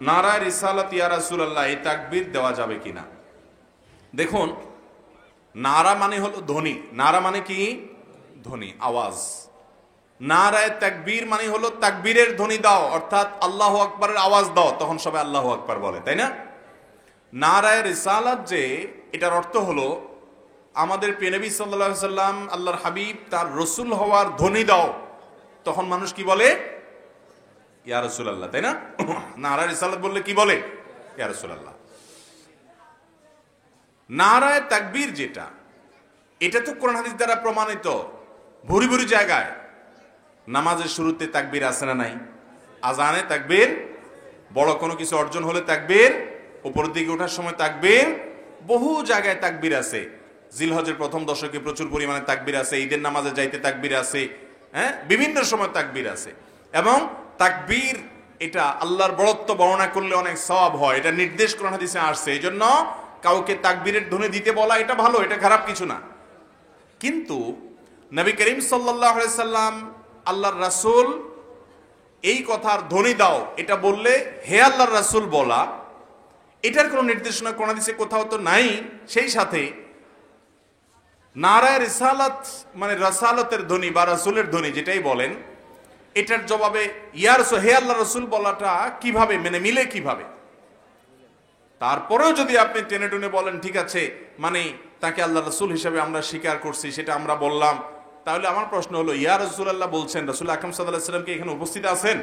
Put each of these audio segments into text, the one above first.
নারায়ে রিসালাত ইয়া রাসূলুল্লাহ এই তাকবীর দেওয়া যাবে কিনা? দেখুন, নারা মানে হলো ধ্বনি। নারা মানে কি? ধ্বনি, আওয়াজ। নারায়ে তাকবীর মানে হলো তাকবীরের ধ্বনি দাও, অর্থাৎ আল্লাহু আকবারের আওয়াজ দাও, তখন সবাই আল্লাহু আকবার বলে, তাই না? নারায়ে রিসালাত যে, এটার অর্থ হলো আমাদের প্রিয় নবী সাল্লাল্লাহু আলাইহি সাল্লাম, আল্লাহর হাবিব, তার রসুল হওয়ার ধ্বনি দাও, তখন মানুষ কি বলে? ইয়া রাসূলুল্লাহ, তাই না? নারায়ে রিসালাত বললে কি বলে? ইয়া রাসূলুল্লাহ। নারায়ে তাকবীর যেটা, এটা তো কোরআন হাদিস দ্বারা প্রমাণিত। ভুরি ভুরি জায়গায় নামাজের শুরুতে তাকবীর আছে না নাই? আজানে তাকবীর, বড় কোনো কিছু অর্জন হলে তাকবীর, উপরের দিকে ওঠার সময় তাকবীর, বহু জায়গায় তাকবীর আছে। জিলহজের প্রথম দশকে প্রচুর পরিমাণে তাকবীর আছে, ঈদের নামাজে যাইতে তাকবীর আছে, হ্যাঁ, বিভিন্ন সময় তাকবীর আছে। এবং তাকবীর এটা আল্লাহর বড়ত্ব বর্ণনা করলে অনেক সওয়াব হয়, এটা নির্দেশ কোরআন হাদিসে আসছে। এই জন্য কাউকে তাকবীরের ধ্বনি দিতে বলা এটা ভালো, এটা খারাপ কিছু না। কিন্তু নবী করিম সাল্লাল্লাহু আলাইহি সাল্লাম, আল্লাহর রাসূল, এই কথার ধ্বনি দাও এটা বললে হে আল্লাহর রাসূল বলা, এটার কোনো নির্দেশনা কোরআন হাদিসে কোথাও তো নাই। সেই সাথে নারায়ে রিসালাত মানে রাসালাতের ধ্বনি বা রাসূলের ধ্বনি যেটাই বলেন, এটার জবাবে ইয়া রাসূল, হে আল্লাহর রাসূল বলাটা কিভাবে মানে মিলে কিভাবে? তারপরেও যদি আপনি টেনে টুনে বলেন ঠিক আছে, মানে তাকে আল্লাহ রাসূল হিসেবে আমরা স্বীকার করছি, সেটা আমরা বললাম, তাহলে আমার প্রশ্ন হলো, ইয়া রাসূলুল্লাহ বলছেন, রাসূল আকরাম সাল্লাল্লাহু আলাইহি ওয়াসাল্লাম কি এখানে উপস্থিত আছেন?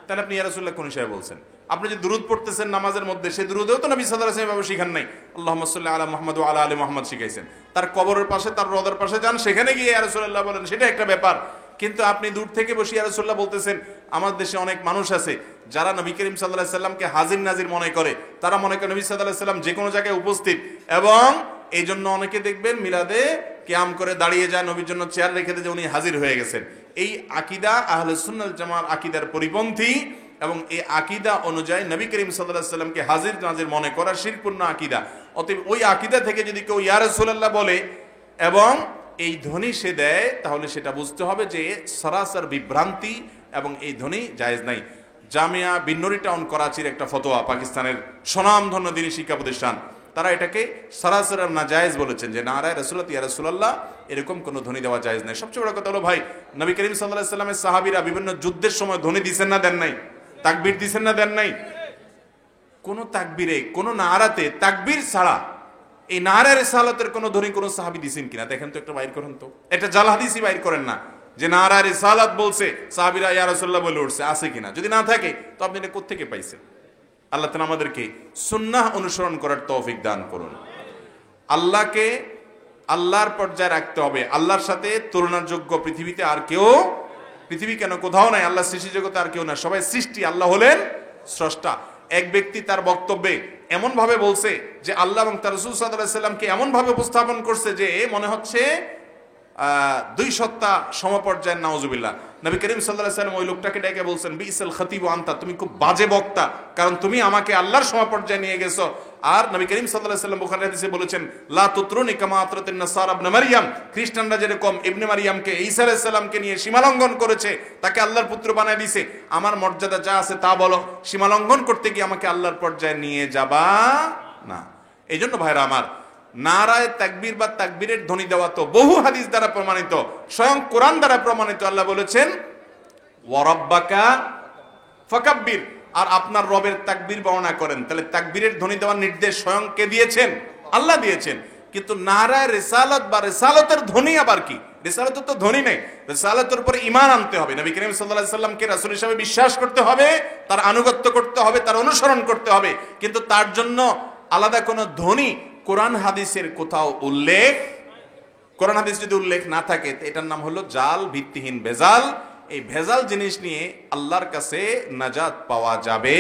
তাহলে আপনি ইয়া রাসূলুল্লাহ কোন হিসেবে বলছেন? আপনি যে দুরূদ পড়তেছেন নামাজের মধ্যে, সেই দুরূদেও তো নবী সাল্লাল্লাহু আলাইহি ওয়াসাল্লাম শিখান নাই। আল্লাহুম্মা সাল্লি আলা মুহাম্মাদ ওয়া আলা আলি মুহাম্মাদ শিখাইছেন। তার কবরের পাশে, তার রওজার পাশে যান, সেখানে গিয়ে ইয়া রাসূলুল্লাহ বলেন, সেটা একটা ব্যাপার। কিন্তু আপনি দূর থেকে বসে ইয়া রাসূলুল্লাহ বলতেছেন। আমার দেশে অনেক মানুষ আছে যারা নবী করিম সাল্লাল্লাহু আলাইহি ওয়াসাল্লামকে হাজির নাজির মনে করে। তারা মনে করে নবী সাল্লাল্লাহু আলাইহি ওয়াসাল্লাম যে কোনো জায়গায় উপস্থিত, এবং এই জন্য অনেকে দেখবেন মিলাদে কিয়াম করে দাঁড়িয়ে যায়, নবীর জন্য চেয়ার রেখে দিয়ে উনি হাজির হয়ে গেছেন। এই আকীদা আহলে সুন্নাহ ওয়াল জামাত আকীদার পরিপন্থী, এবং এই আকীদা অনুযায়ী নবী করিম সাল্লাল্লাহু আলাইহি ওয়াসাল্লামকে হাজির নাজির মনে করা শিরকপূর্ণ আকীদা। অতএব ওই আকীদা থেকে যদি কেউ ইয়া রাসূলুল্লাহ বলে এবং এই ধ্বনি সে দেয়, তাহলে সেটা বুঝতে হবে যে সরাসর বিভ্রান্তি, এবং এই ধ্বনি জায়েজ নাই। জামিয়া বিন্নুরি টাউন করাচির একটা ফতোয়া, পাকিস্তানের স্বনামধন্য দ্বীনি শিক্ষা প্রতিষ্ঠান, তারা এটাকে সরাসরি নাজায়েজ বলেছেন, যে নারায়ে রাসূলুল্লাহ ইয়া রাসূলুল্লাহ এরকম কোনো ধ্বনি দেওয়া জায়েজ নাই। সবচেয়ে বড় কথা হলো ভাই, নবী করিম সাল্লাল্লাহু আলাইহি ওয়াসাল্লামের সাহাবীরা বিভিন্ন যুদ্ধের সময় ধ্বনি দিছেন না দেন নাই? তাকবীর দিছেন না দেন নাই? কোন তাকবীরে, কোন নারাতে তাকবীর ছাড়া এই নারায়ে রিসালাতের কোন ধ্বনি কোন সাহাবী দিছেন কিনা দেখেন তো, একটা বাইর করেন তো। এটা জাল হাদিসই বাইর করেন না যে নারায়ে রিসালাত বলছে সাহাবীরা ইয়া রাসূলুল্লাহ বলে উঠছে, আছে কিনা? যদি না থাকে তো আপনি এটা কোত্থেকে পাইছেন? আল্লাহ তাআলা আমাদেরকে সুন্নাহ অনুসরণ করার তৌফিক দান করুন। আল্লাহকে আল্লাহর পর্যায়ে রাখতে হবে। আল্লাহর সাথে তুলনার যোগ্য পৃথিবীতে আর কেউ, পৃথিবী কেন কোথাও নাই, আল্লাহ সৃষ্টি জগতে আর কেউ না, সবাই সৃষ্টি, আল্লাহ হলেন স্রষ্টা। এক ব্যক্তি তার বক্তব্যে এমন ভাবে বলছে যে আল্লাহ এবং তার রাসূল সাল্লাল্লাহু আলাইহি ওয়াসাল্লামকে এমন ভাবে উপস্থাপন করছে যে মনে হচ্ছে দুই সত্তা সমপর্যায়ের, নাউজুবিল্লাহ। নবী করিম সাল্লাল্লাহু আলাইহি ওয়াসাল্লাম ওই লোকটাকে ডেকে বলছেন, বিইসাল খতিবু আনতা, তুমি খুব বাজে বক্তা, কারণ তুমি আমাকে আল্লাহর সমপর্যায়ে নিয়ে গেছো। আর নবী করিম সাল্লাল্লাহু আলাইহি ওয়াসাল্লাম বুখারী হাদিসে বলেছেন, লা তুতরুনি কামা আতরাতিন নাসারা ইবনে মারইয়াম, খ্রিস্টানরা যেরকম ইবনে মারইয়ামকে, ঈসা আলাইহিস সালামকে নিয়ে সীমালঙ্ঘন করেছে, তাকে আল্লাহর পুত্র বানায় দিয়েছে, আমার মর্যাদা যা আছে তা বলো, সীমালঙ্ঘন করতে গিয়ে আমাকে আল্লাহর পর্যায়ে নিয়ে যাবা না। এই জন্য ভাইরা আমার, নারায়ে তাকবীর বা তাকবীরের ধ্বনি দেওয়া তো বহু হাদিস দ্বারা প্রমাণিত, স্বয়ং কোরআন দ্বারা প্রমাণিত। আল্লাহ বলেছেন ওয়া রাব্বাকা ফাকাব্বির, আর আপনার রবের তাকবীর বর্ণনা করেন। তাহলে তাকবীরের ধ্বনি দেওয়ার নির্দেশ স্বয়ং কে দিয়েছেন? আল্লাহ দিয়েছেন। কিন্তু নারায়ে রিসালাত বা রিসালাতের ধ্বনি আবার কি? রিসালাতের তো ধ্বনি নেই, রিসালাতের উপরে ঈমান আনতে হবে, নবী করিম সাল্লাল্লাহু আলাইহি ওয়াসাল্লামকে রাসূল হিসেবে বিশ্বাস করতে হবে, তার আনুগত্য করতে হবে, তার অনুসরণ করতে হবে। কিন্তু তার জন্য আলাদা কোনো ধ্বনি কোরআন হাদিসের কোথাও উল্লেখ, কোরআন হাদিস যদি উল্লেখ না থাকে, এটার নাম হলো জাল, ভিত্তিহীন, ভেজাল। এই ভেজাল জিনিস নিয়ে আল্লাহর কাছে নাজাত পাওয়া যাবে।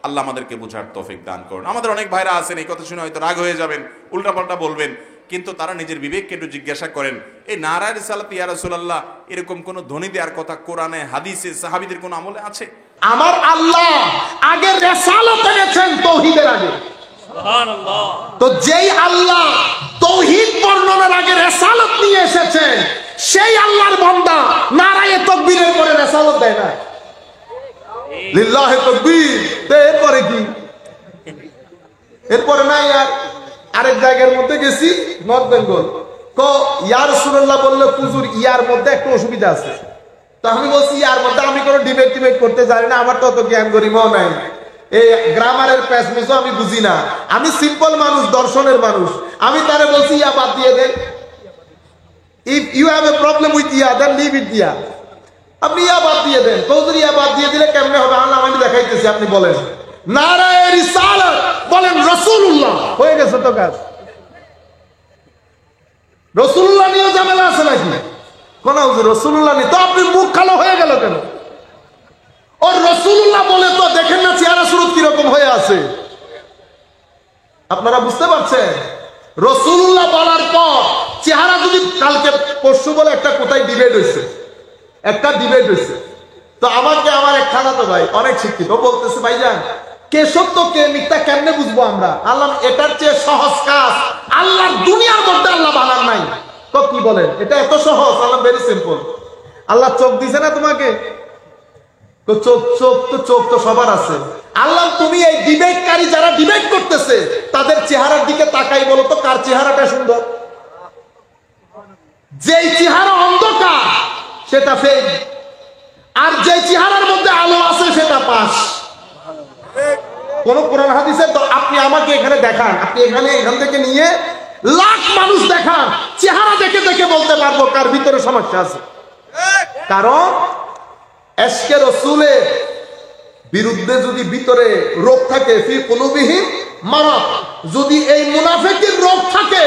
আল্লাহ আমাদেরকে বুঝার তৌফিক দান করুন। আমাদের অনেক ভাইরা আছেন, এই কথা শুনে হয়তো রাগ হয়ে যাবেন, উল্টাপাল্টা বলবেন, কিন্তু তারা নিজের বিবেককে একটু জিজ্ঞাসা করেন, এই নারায়ে রিসালাত ইয়া রাসূলুল্লাহ এরকম কোন ধ্বনি দেওয়ার কথা কোরআনে, হাদিসে, সাহাবীদের কোন আমলে আছে? আমার আল্লাহ আগে রিসালাত এনেছেন তাওহীদের আগে। সুবহানাল্লাহ। তো যেই আল্লাহ তাওহীদ বর্ণনার আগে রিসালাত নিয়ে এসেছেন, সেই আল্লাহর বান্দা নারায়ে তাকবীরের পরে রিসালাত দেয় না। লিল্লাহি তাকবীর, এরপরে নাই আর আরেক জায়গার মধ্যে গেছি, নর্থ বেঙ্গল। ইয়া রাসূলুল্লাহ বললো হুজুর ইয়ার মধ্যে একটু অসুবিধা আছে। তো আমি বলছি ইয়ার মধ্যে আমি কোনো ডিবেট করতে জানি না, আমার তো অত জ্ঞান গরিমাও নাই, এই গ্রামারের প্যাসমেজও আমি বুঝি না, আমি সিম্পল মানুষ, দর্শনের মানুষ। আমি তারে বলছি ইয়া বাদ দিয়ে দেন, if you have a problem with ইয়া দেন লিভ ইট ইয়া, আপনি ইয়া বাদ দিয়ে দেন। হুজুর ইয়া বাদ দিয়ে দিলে কেমনে হবে? আল্লাহ আমি দেখাইতেছি, আপনি বলেন নারায়ে রিসালাত, বলেন রাসূলুল্লাহ, হয়ে গেছে তো কাজ। রাসূলুল্লাহ নিয়ে ঝামেলা আছে নাকি? কোন হুজুর রাসূলুল্লাহ নেই, তো আপনি মুখ কালো হয়ে গেল কেন? ওর রাসূলুল্লাহ বলে তো দেখেন না চেহারা সুরত কিরকম হয়ে আছে, আপনারা বুঝতে পারছেন? রাসূলুল্লাহ বলার পর চেহারা যদি কালকে পরশু বলে একটা কোথায় ডিবেট হয়েছে, তো আমাকে আমার এক খালাতো ভাই অনেক শিক্ষিত বলতেছে, ভাইজান কে সত্য কে মিথ্যা কেমনে বুঝবো আমরা? আল্লাহ এটার চেয়ে সহজ কাজ আল্লাহর দুনিয়ার মধ্যে আল্লাহ বানান নাই। তো কি বলেন এটা এত সহজ? আল্লাহ ভেরি সিম্পল। আল্লাহ চোখ দিছে না তোমাকে, তো চোখ তো সবার আছে। আল্লাহ তুমি এই ডিবেটকারী যারা ডিবেট করতেছে তাদের চেহারার দিকে তাকাই বলো তো কার চেহারাটা সুন্দর? যেই চেহারা অন্ধকার সেটা ফেক, আর যে চেহারার মধ্যে আলো আছে সেটা পাস। কোন কোরআন হাদিসে তো আপনি আমাকে এখানে দেখান, আপনি এখান থেকে নিয়ে লাখ মানুষ দেখান, চেহারা দেখে দেখে বলতে পারবো কার ভিতরে সমস্যা আছে। কারণ এশকে রাসূলের বিরুদ্ধে যদি ভিতরে রোগ থাকে, ফি কুলুবিহিম মারাদ, যদি এই মুনাফিকের রোগ থাকে,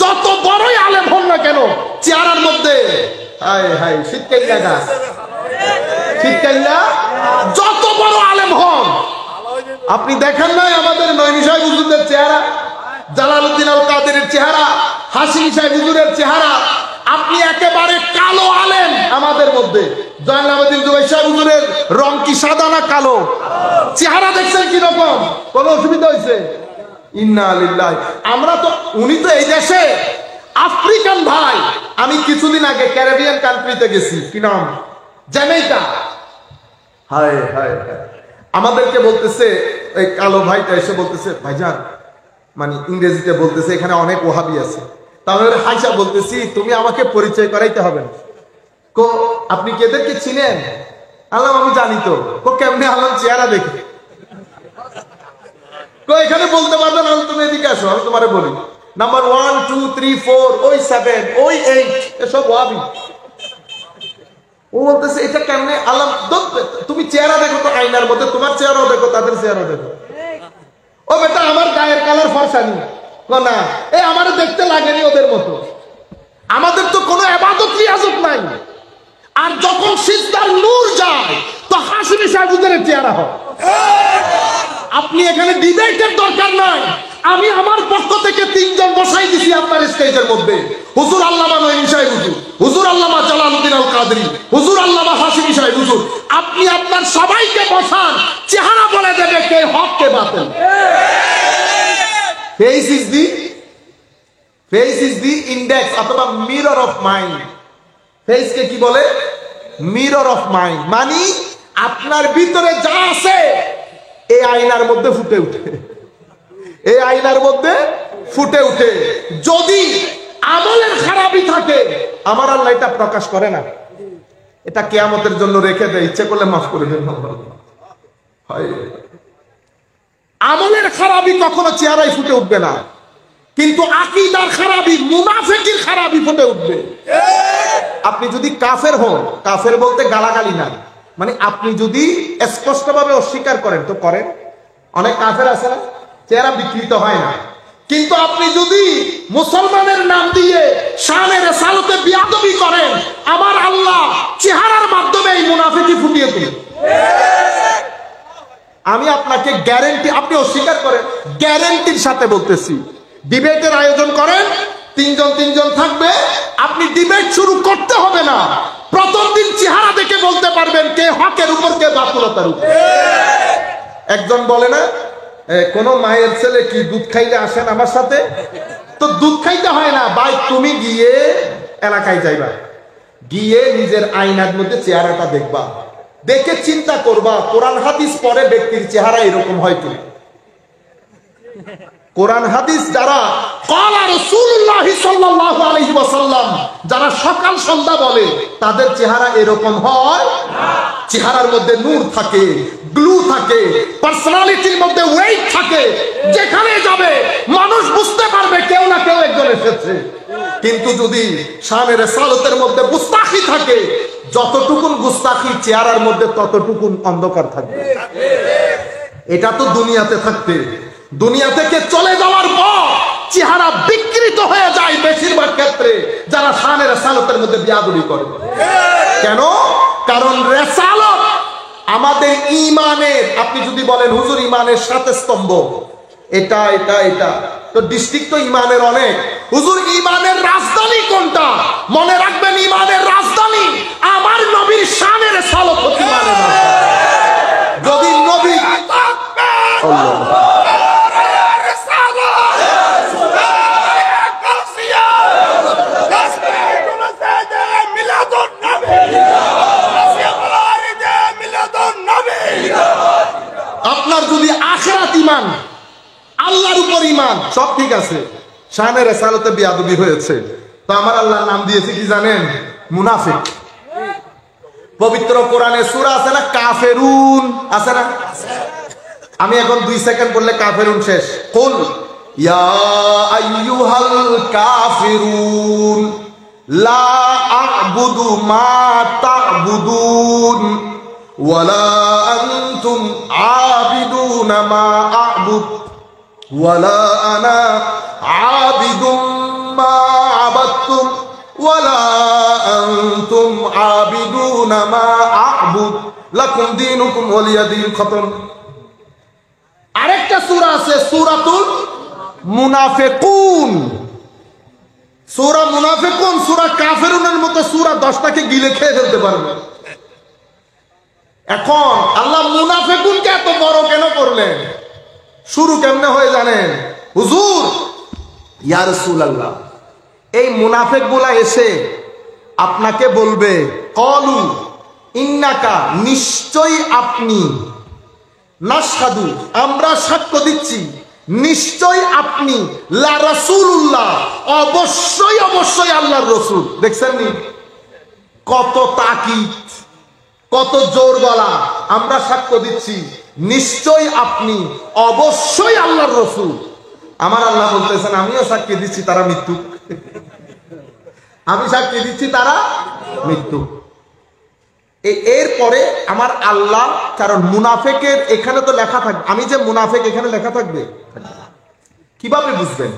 যত বড়ই আলেম হন না কেন চেহারার মধ্যে হায় হায় শীতকাইলা গাছ, শীতকাইলা যত বড় আলেম হন। আপনি দেখেন নাই আমাদের নয়নী সাহেব হুজুরের চেহারা, জালালউদ্দিন আল কাদেরের চেহারা, হাসিম সাহেব হুজুরের চেহারা, আপনি একেবারে কালো আলেম আমাদের মধ্যে। জয়নালাবদ্দিন জুবাইর সাহেব হুজুরের রং কি সাদা না কালো? চেহারা দেখছেন কি রকম? কোনো অসুবিধা হয়েছে? ইন্না লিল্লাহি। আমরা তো উনি তো এই দেশে আফ্রিকান ভাই। আমি কিছুদিন আগে ক্যারিবিয়ান কান্ট্রিতে গেছি, কি নাম, জ্যামাইকা। হায় হায় আমাদেরকে বলতেছে এই কালো ভাইটা এসে বলতেছে, ভাইজান মানে ইংরেজিতে বলতেছে এখানে অনেক ওহাবি আছে। তাহলে হাইসা বলতেছি তুমি আমাকে পরিচয় করাইতে হবে না। আপনি কেদেরকে চিনেন? আল্লাহ আমি জানি তো। কেমনে? আল্লাহ চেহারা দেখে। এখানে বলতে পারবে না, তুমি এদিকে আসো আমি তোমারে বলি। নাম্বার 1 2 3 4 ওই 7 ওই 8 এসব ওয়াবি। ও বলতেছে এটা কেমনে? আল্লাহ তুমি চেহারা দেখো তো আয়নার মধ্যে, তোমার চেহারাও দেখো তাদের চেহারাও দেখো। ও বেটা আমার গায়ের কালার ফর্সা নি না, এই আমারে দেখতে লাগেনি ওদের মতো। আমাদের তো কোনো ইবাদত রিয়াজত নাই। আর যখন সিজদার নূর যায় তো হাসিমি সাহেব হুজুরের চেহারা হয়। আপনি এখানে ডিবেটের দরকার নাই, আমি আমার পক্ষ থেকে 3 জন বসাই দিছি আপনার স্টেজের মধ্যে। হুজুর আল্লামা নয়নী সাহেব হুজুর, হুজুর আল্লামা জালালউদ্দিন আল কাদরি, হুজুর আল্লামা হাসিমি সাহেব হুজুর। আপনি আপনার সবাইকে বসান, চেহারা বলে দেবে কে হক কে বাতিল। ফেস ইজ দি ইন্ডেক্স অথবা মিরর অফ মাইন্ড। ফেসকে কি বলে? Mirror of mind. মানে আপনার ভিতরে যা আছে এই আয়নার মধ্যে ফুটে উঠে, এই আয়নার মধ্যে ফুটে উঠে। যদি আমলের খারাপই থাকে আমার আল্লাহ এটা প্রকাশ করে না, এটা কিয়ামতের জন্য রেখে দেয়, ইচ্ছে করলে মাফ করে দেন। আমলের খারাপই কখনো চেহারায় ফুটে উঠবে না, কিন্তু আকীদার খারাপি, মুনাফিকের খারাপি ফুটে উঠবে। আপনি যদি কাফের হন, কাফের বলতে গালাগালি না, মানে আপনি যদি স্পষ্টভাবে অস্বীকার করেন তো করেন, অনেক কাফের আছে না চেহারা বিকৃত হয় না, কিন্তু আপনি যদি মুসলমানের নাম দিয়ে শানে রিসালাতে বিয়াদবি করেন, আমার আল্লাহ চেহারার মাধ্যমে এই মুনাফিকি ফুটিয়ে তোলে। আমি আপনাকে গ্যারান্টি, আপনি অস্বীকার করেন, গ্যারান্টির সাথে বলতেছি, ডিবেটের আয়োজন করেন, 3 জন থাকবে, আপনি ডিবেট শুরু করতে হবে না, প্রথম দিন চেহারা দেখে বলতে পারবেন কে হকের উপর কে বাতুলতার উপর। একজন বলে না কোন মায়ের ছেলে কি দুধ খাইলে আসেন আমার সাথে? তো দুধ খাইতে হয় না ভাই, তুমি গিয়ে এলাকায় যাইবা, গিয়ে নিজের আয়নার মধ্যে চেহারাটা দেখবা, দেখে চিন্তা করবা কোরআন হাদিস পড়ে ব্যক্তির চেহারা এরকম হয় কি। কোরআন হাদিস যারা ক্বালা রাসূলুল্লাহ সাল্লাল্লাহু আলাইহি ওয়াসাল্লাম যারা সকাল সন্ধ্যা বলে, তাদের চেহারা এরকম হয় না। চেহারার মধ্যে নূর থাকে, গ্লু থাকে, পার্সোনালিটির মধ্যে ওয়েট থাকে। যেখানে যাবে মানুষ বুঝতে পারবে কেউ না কেউ একজন এসেছে। কিন্তু যদি শানে রিসালাতের মধ্যে গুস্তাখি থাকে, যতটুকুন গুস্তাখি চেহারার মধ্যে ততটুকুন অন্ধকার থাকবে। এটা তো দুনিয়াতে থাকতে, দুনিয়া থেকে চলে যাওয়ার পর চেহারা বিকৃত হয়ে যায় বেশিরভাগ ক্ষেত্রে যারা শানে রিসালাতের মধ্যে বিয়াদবি করে। কেন? কারণ রিসালাত আমাদের ঈমানের, আপনি যদি বলেন হুজুর ঈমানের 7 স্তম্ভ, এটা এটা এটা, তো ডিস্ট্রিক্ট তো ঈমানের অনেক। হুজুর ঈমানের রাজধানী কোনটা? মনে রাখবেন ঈমানের রাজধানী আমার নবীর শানে রিসালাত হচ্ছে ঈমানের রাজধানী। যদি নবী আপনার যদি আখিরাত ঈমান, আল্লাহর উপর ঈমান, সব ঠিক আছে, শানে রিসালাতে বিয়াদবি হয়েছে, তো আমার আল্লাহ নাম দিয়েছে কি জানেন? মুনাফিক। পবিত্র কোরআনে সূরা আছে না কাফেরুন, আছে না? আমি এখন 2 সেকেন্ড বললে কাফেরুন শেষ। কুল ইয়া আইয়ুহাল কাফিরুন লা আ'বুদু মা তা'বুদুন ওয়ালা আনতুম আবিদুনা মা আ'বুদ ওয়ালা আনা আবিদুম মা আবাদতুম ওয়ালা আনতুম আবিদুনা মা আ'বুদ লাকুম দীনুকুম ওয়ালিয়া দীন। খতম। আরেকটা সূরা আছে সূরাতুল মুনাফিকুন। সূরা মুনাফিকুন সূরা কাফিরুনের মতো সূরা 10টাকে গিলে খেয়ে ফেলতে পারবে। এখন আল্লাহ মুনাফিকুনকে এত বড় কেন করলেন? শুরু কেমনে হয় জানেন? হুজুর ইয়া রাসূলুল্লাহ, এই মুনাফিকগুলা এসে আপনাকে বলবে ক্বালু ইন্নাকা, নিশ্চয়ই আপনি, নাশহাদু, আমরা সাক্ষ্য দিচ্ছি, নিশ্চয় আপনি, লা রাসূলুল্লাহ, অবশ্যই অবশ্যই আল্লাহর রাসূল। দেখছেন নি কত তাকিদ, কত জোর গলা, আমরা সাক্ষ্য দিচ্ছি নিশ্চয় আপনি অবশ্যই আল্লাহর রাসূল। আমার আল্লাহ বলতেছেন আমিও সাক্ষী দিচ্ছি তারা মৃত্যু, আমি সাক্ষী দিচ্ছি তারা মৃত্যু। এরপরে আমার আল্লাহ, কারণ মুনাফেকের এখানে তো লেখা থাকবে, আমি যে মুনাফেক এখানে লেখা থাকবে, কিভাবে বুঝবেন?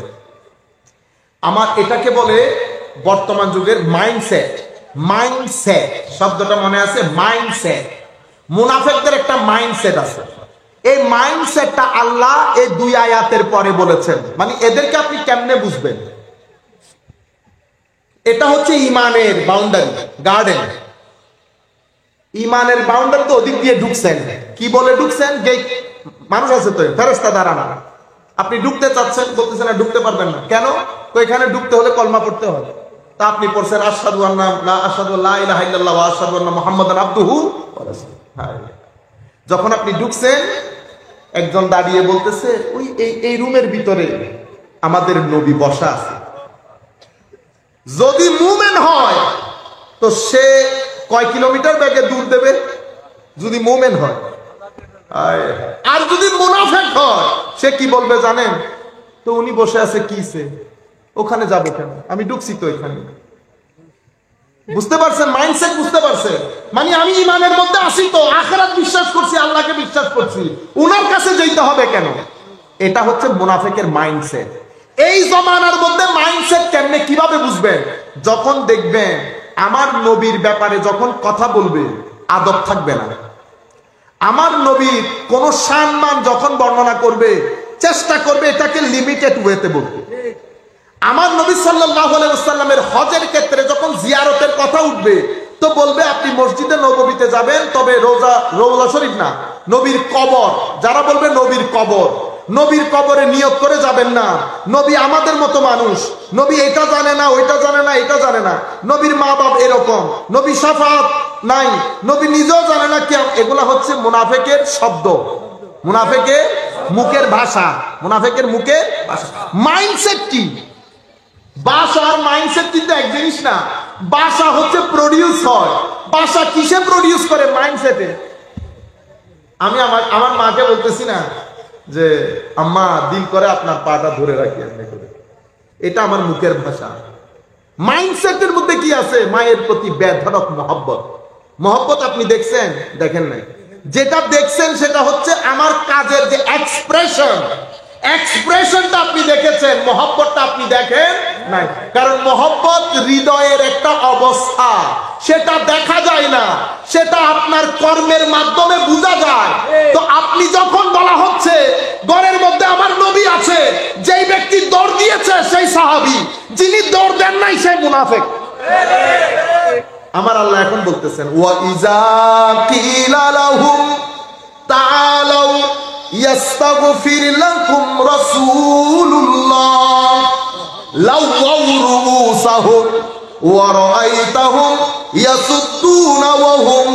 আমার এটাকে বলে বর্তমান যুগের মাইন্ডসেট। মাইন্ডসেট শব্দটা মনে আছে? মাইন্ডসেট। মুনাফেকদের একটা মাইন্ডসেট আছে। এই মাইন্ডসেটটা আল্লাহ এই 2 আয়াতের পরে বলেছেন। মানে এদেরকে আপনি কেমনে বুঝবেন? এটা হচ্ছে ঈমানের বাউন্ডারি, গার্ডেন। ঈমানের বাউন্ডারি তো ওদিক দিয়ে ঢুকছেন। কি বলে ঢুকছেন? গেট, মানুষ আছে তো, ফেরেশতা দাঁড়ানো, আপনি ঢুকতে চাচ্ছেন, বলতেছেন না ঢুকতে পারবেন না। কেন? তো এখানে ঢুকতে হলে কলমা পড়তে হবে। তা আপনি পড়ছেন আশহাদু আল্লা ইলাহা ইল্লাল্লাহ ওয়া আশহাদু আন্না মুহাম্মাদান আবদুহু ওয়া রাসূলুহু। যখন আপনি ঢুকছেন, একজন দাঁড়িয়ে বলতেছে ওই এই রুমের ভিতরে আমাদের নবী বসা আছে। যদি মুমিন হয় তো সে কয় কিলোমিটার বেগে দূর দেবে? যদি মুমিন হয়। আর যদি মুনাফিক হয় সে কি বলবে জানেন? তো উনি বসে আছে কিসে, ওখানে যাবে কেন? আমি ঢুকছি তো এখানে। বুঝতে পারছেন? মাইন্ডসেট বুঝতে পারছেন? মানে আমি ঈমানের মধ্যে আসি তো, আখিরাত বিশ্বাস করছি, আল্লাহকে বিশ্বাস করছি, উনার কাছে যেতে হবে কেন? এটা হচ্ছে মুনাফিকের মাইন্ডসেট। এই জমানার মধ্যে মাইন্ডসেট কেমনে, কিভাবে বুঝবেন? যখন দেখবেন আমার নবীর ব্যাপারে যখন কথা বলবে আদব থাকবে না। আমার নবীর কোন সম্মান যখন বর্ণনা করবে চেষ্টা করবে এটাকে লিমিটেড ওয়েতে বলতে। আমার নবী সাল্লাল্লাহু আলাইহি ওয়াসাল্লামের হজের ক্ষেত্রে যখন জিয়ারতের কথা উঠবে তো বলবে আপনি মসজিদে নববীতে যাবেন, তবে রওজা শরীফ না, নবীর কবর। যারা বলবে নবীর কবর, নবীর কবরে নিয়ত করে যাবেন না। নবী আমাদের মতো মানুষ, নবী এটা জানে না, ওইটা জানে না, এটা জানে না, নবীর মা বাপ এরকম, নবী শাফাত নাই, নবী নিজেও জানে না। কি এগুলা হচ্ছে মুনাফিকের শব্দ, মুনাফিকের মুখের ভাষা, মুনাফিকের মুখের ভাষা। মাইন্ডসেট কি? ভাষা আর মাইন্ডসেট কিন্তু এক জিনিস না। ভাষা হচ্ছে প্রডিউস হয়। ভাষা কিসে প্রডিউস করে? মাইন্ডসেটে। আমি আমার মাকে বলতেছি না যে আম্মা দিল করে আপনার পাটা ধরে রাখি, এমনি করে। এটা আমার মুখের ভাষা। মাইন্ডসেটের মধ্যে কি আছে? মায়ের প্রতি বেধড়ক মহব্বত। মহব্বত আপনি দেখছেন? দেখেন নাই। যেটা দেখছেন সেটা হচ্ছে আমার কাজের যে এক্সপ্রেশন, এক্সপ্রেশনটা আপনি দেখেছেন, মহব্বতটা আপনি দেখেন নাই। কারণ মহব্বত হৃদয়ের একটা অবস্থা, সেটা দেখা যায় না, সেটা আপনার কর্মের মাধ্যমে বোঝা যায়। তো আপনি যখন বলা হচ্ছে ঘরের মধ্যে আমার নবী আছে, যেই ব্যক্তি দৌড় দিয়েছে সেই সাহাবী, যিনি দৌড় দেন নাই সেই মুনাফিক। আমার আল্লাহ এখন বলতেছেন ওয়া ইজা কিলা লাহুম তাআলাউ ইয়াস্তাগফির লাকুম রাসূলুল্লাহ লাওয়াউ রুউসাহুম ওয়া রাআইতাহুম ইয়াসুদ্দুনা ওয়া হুম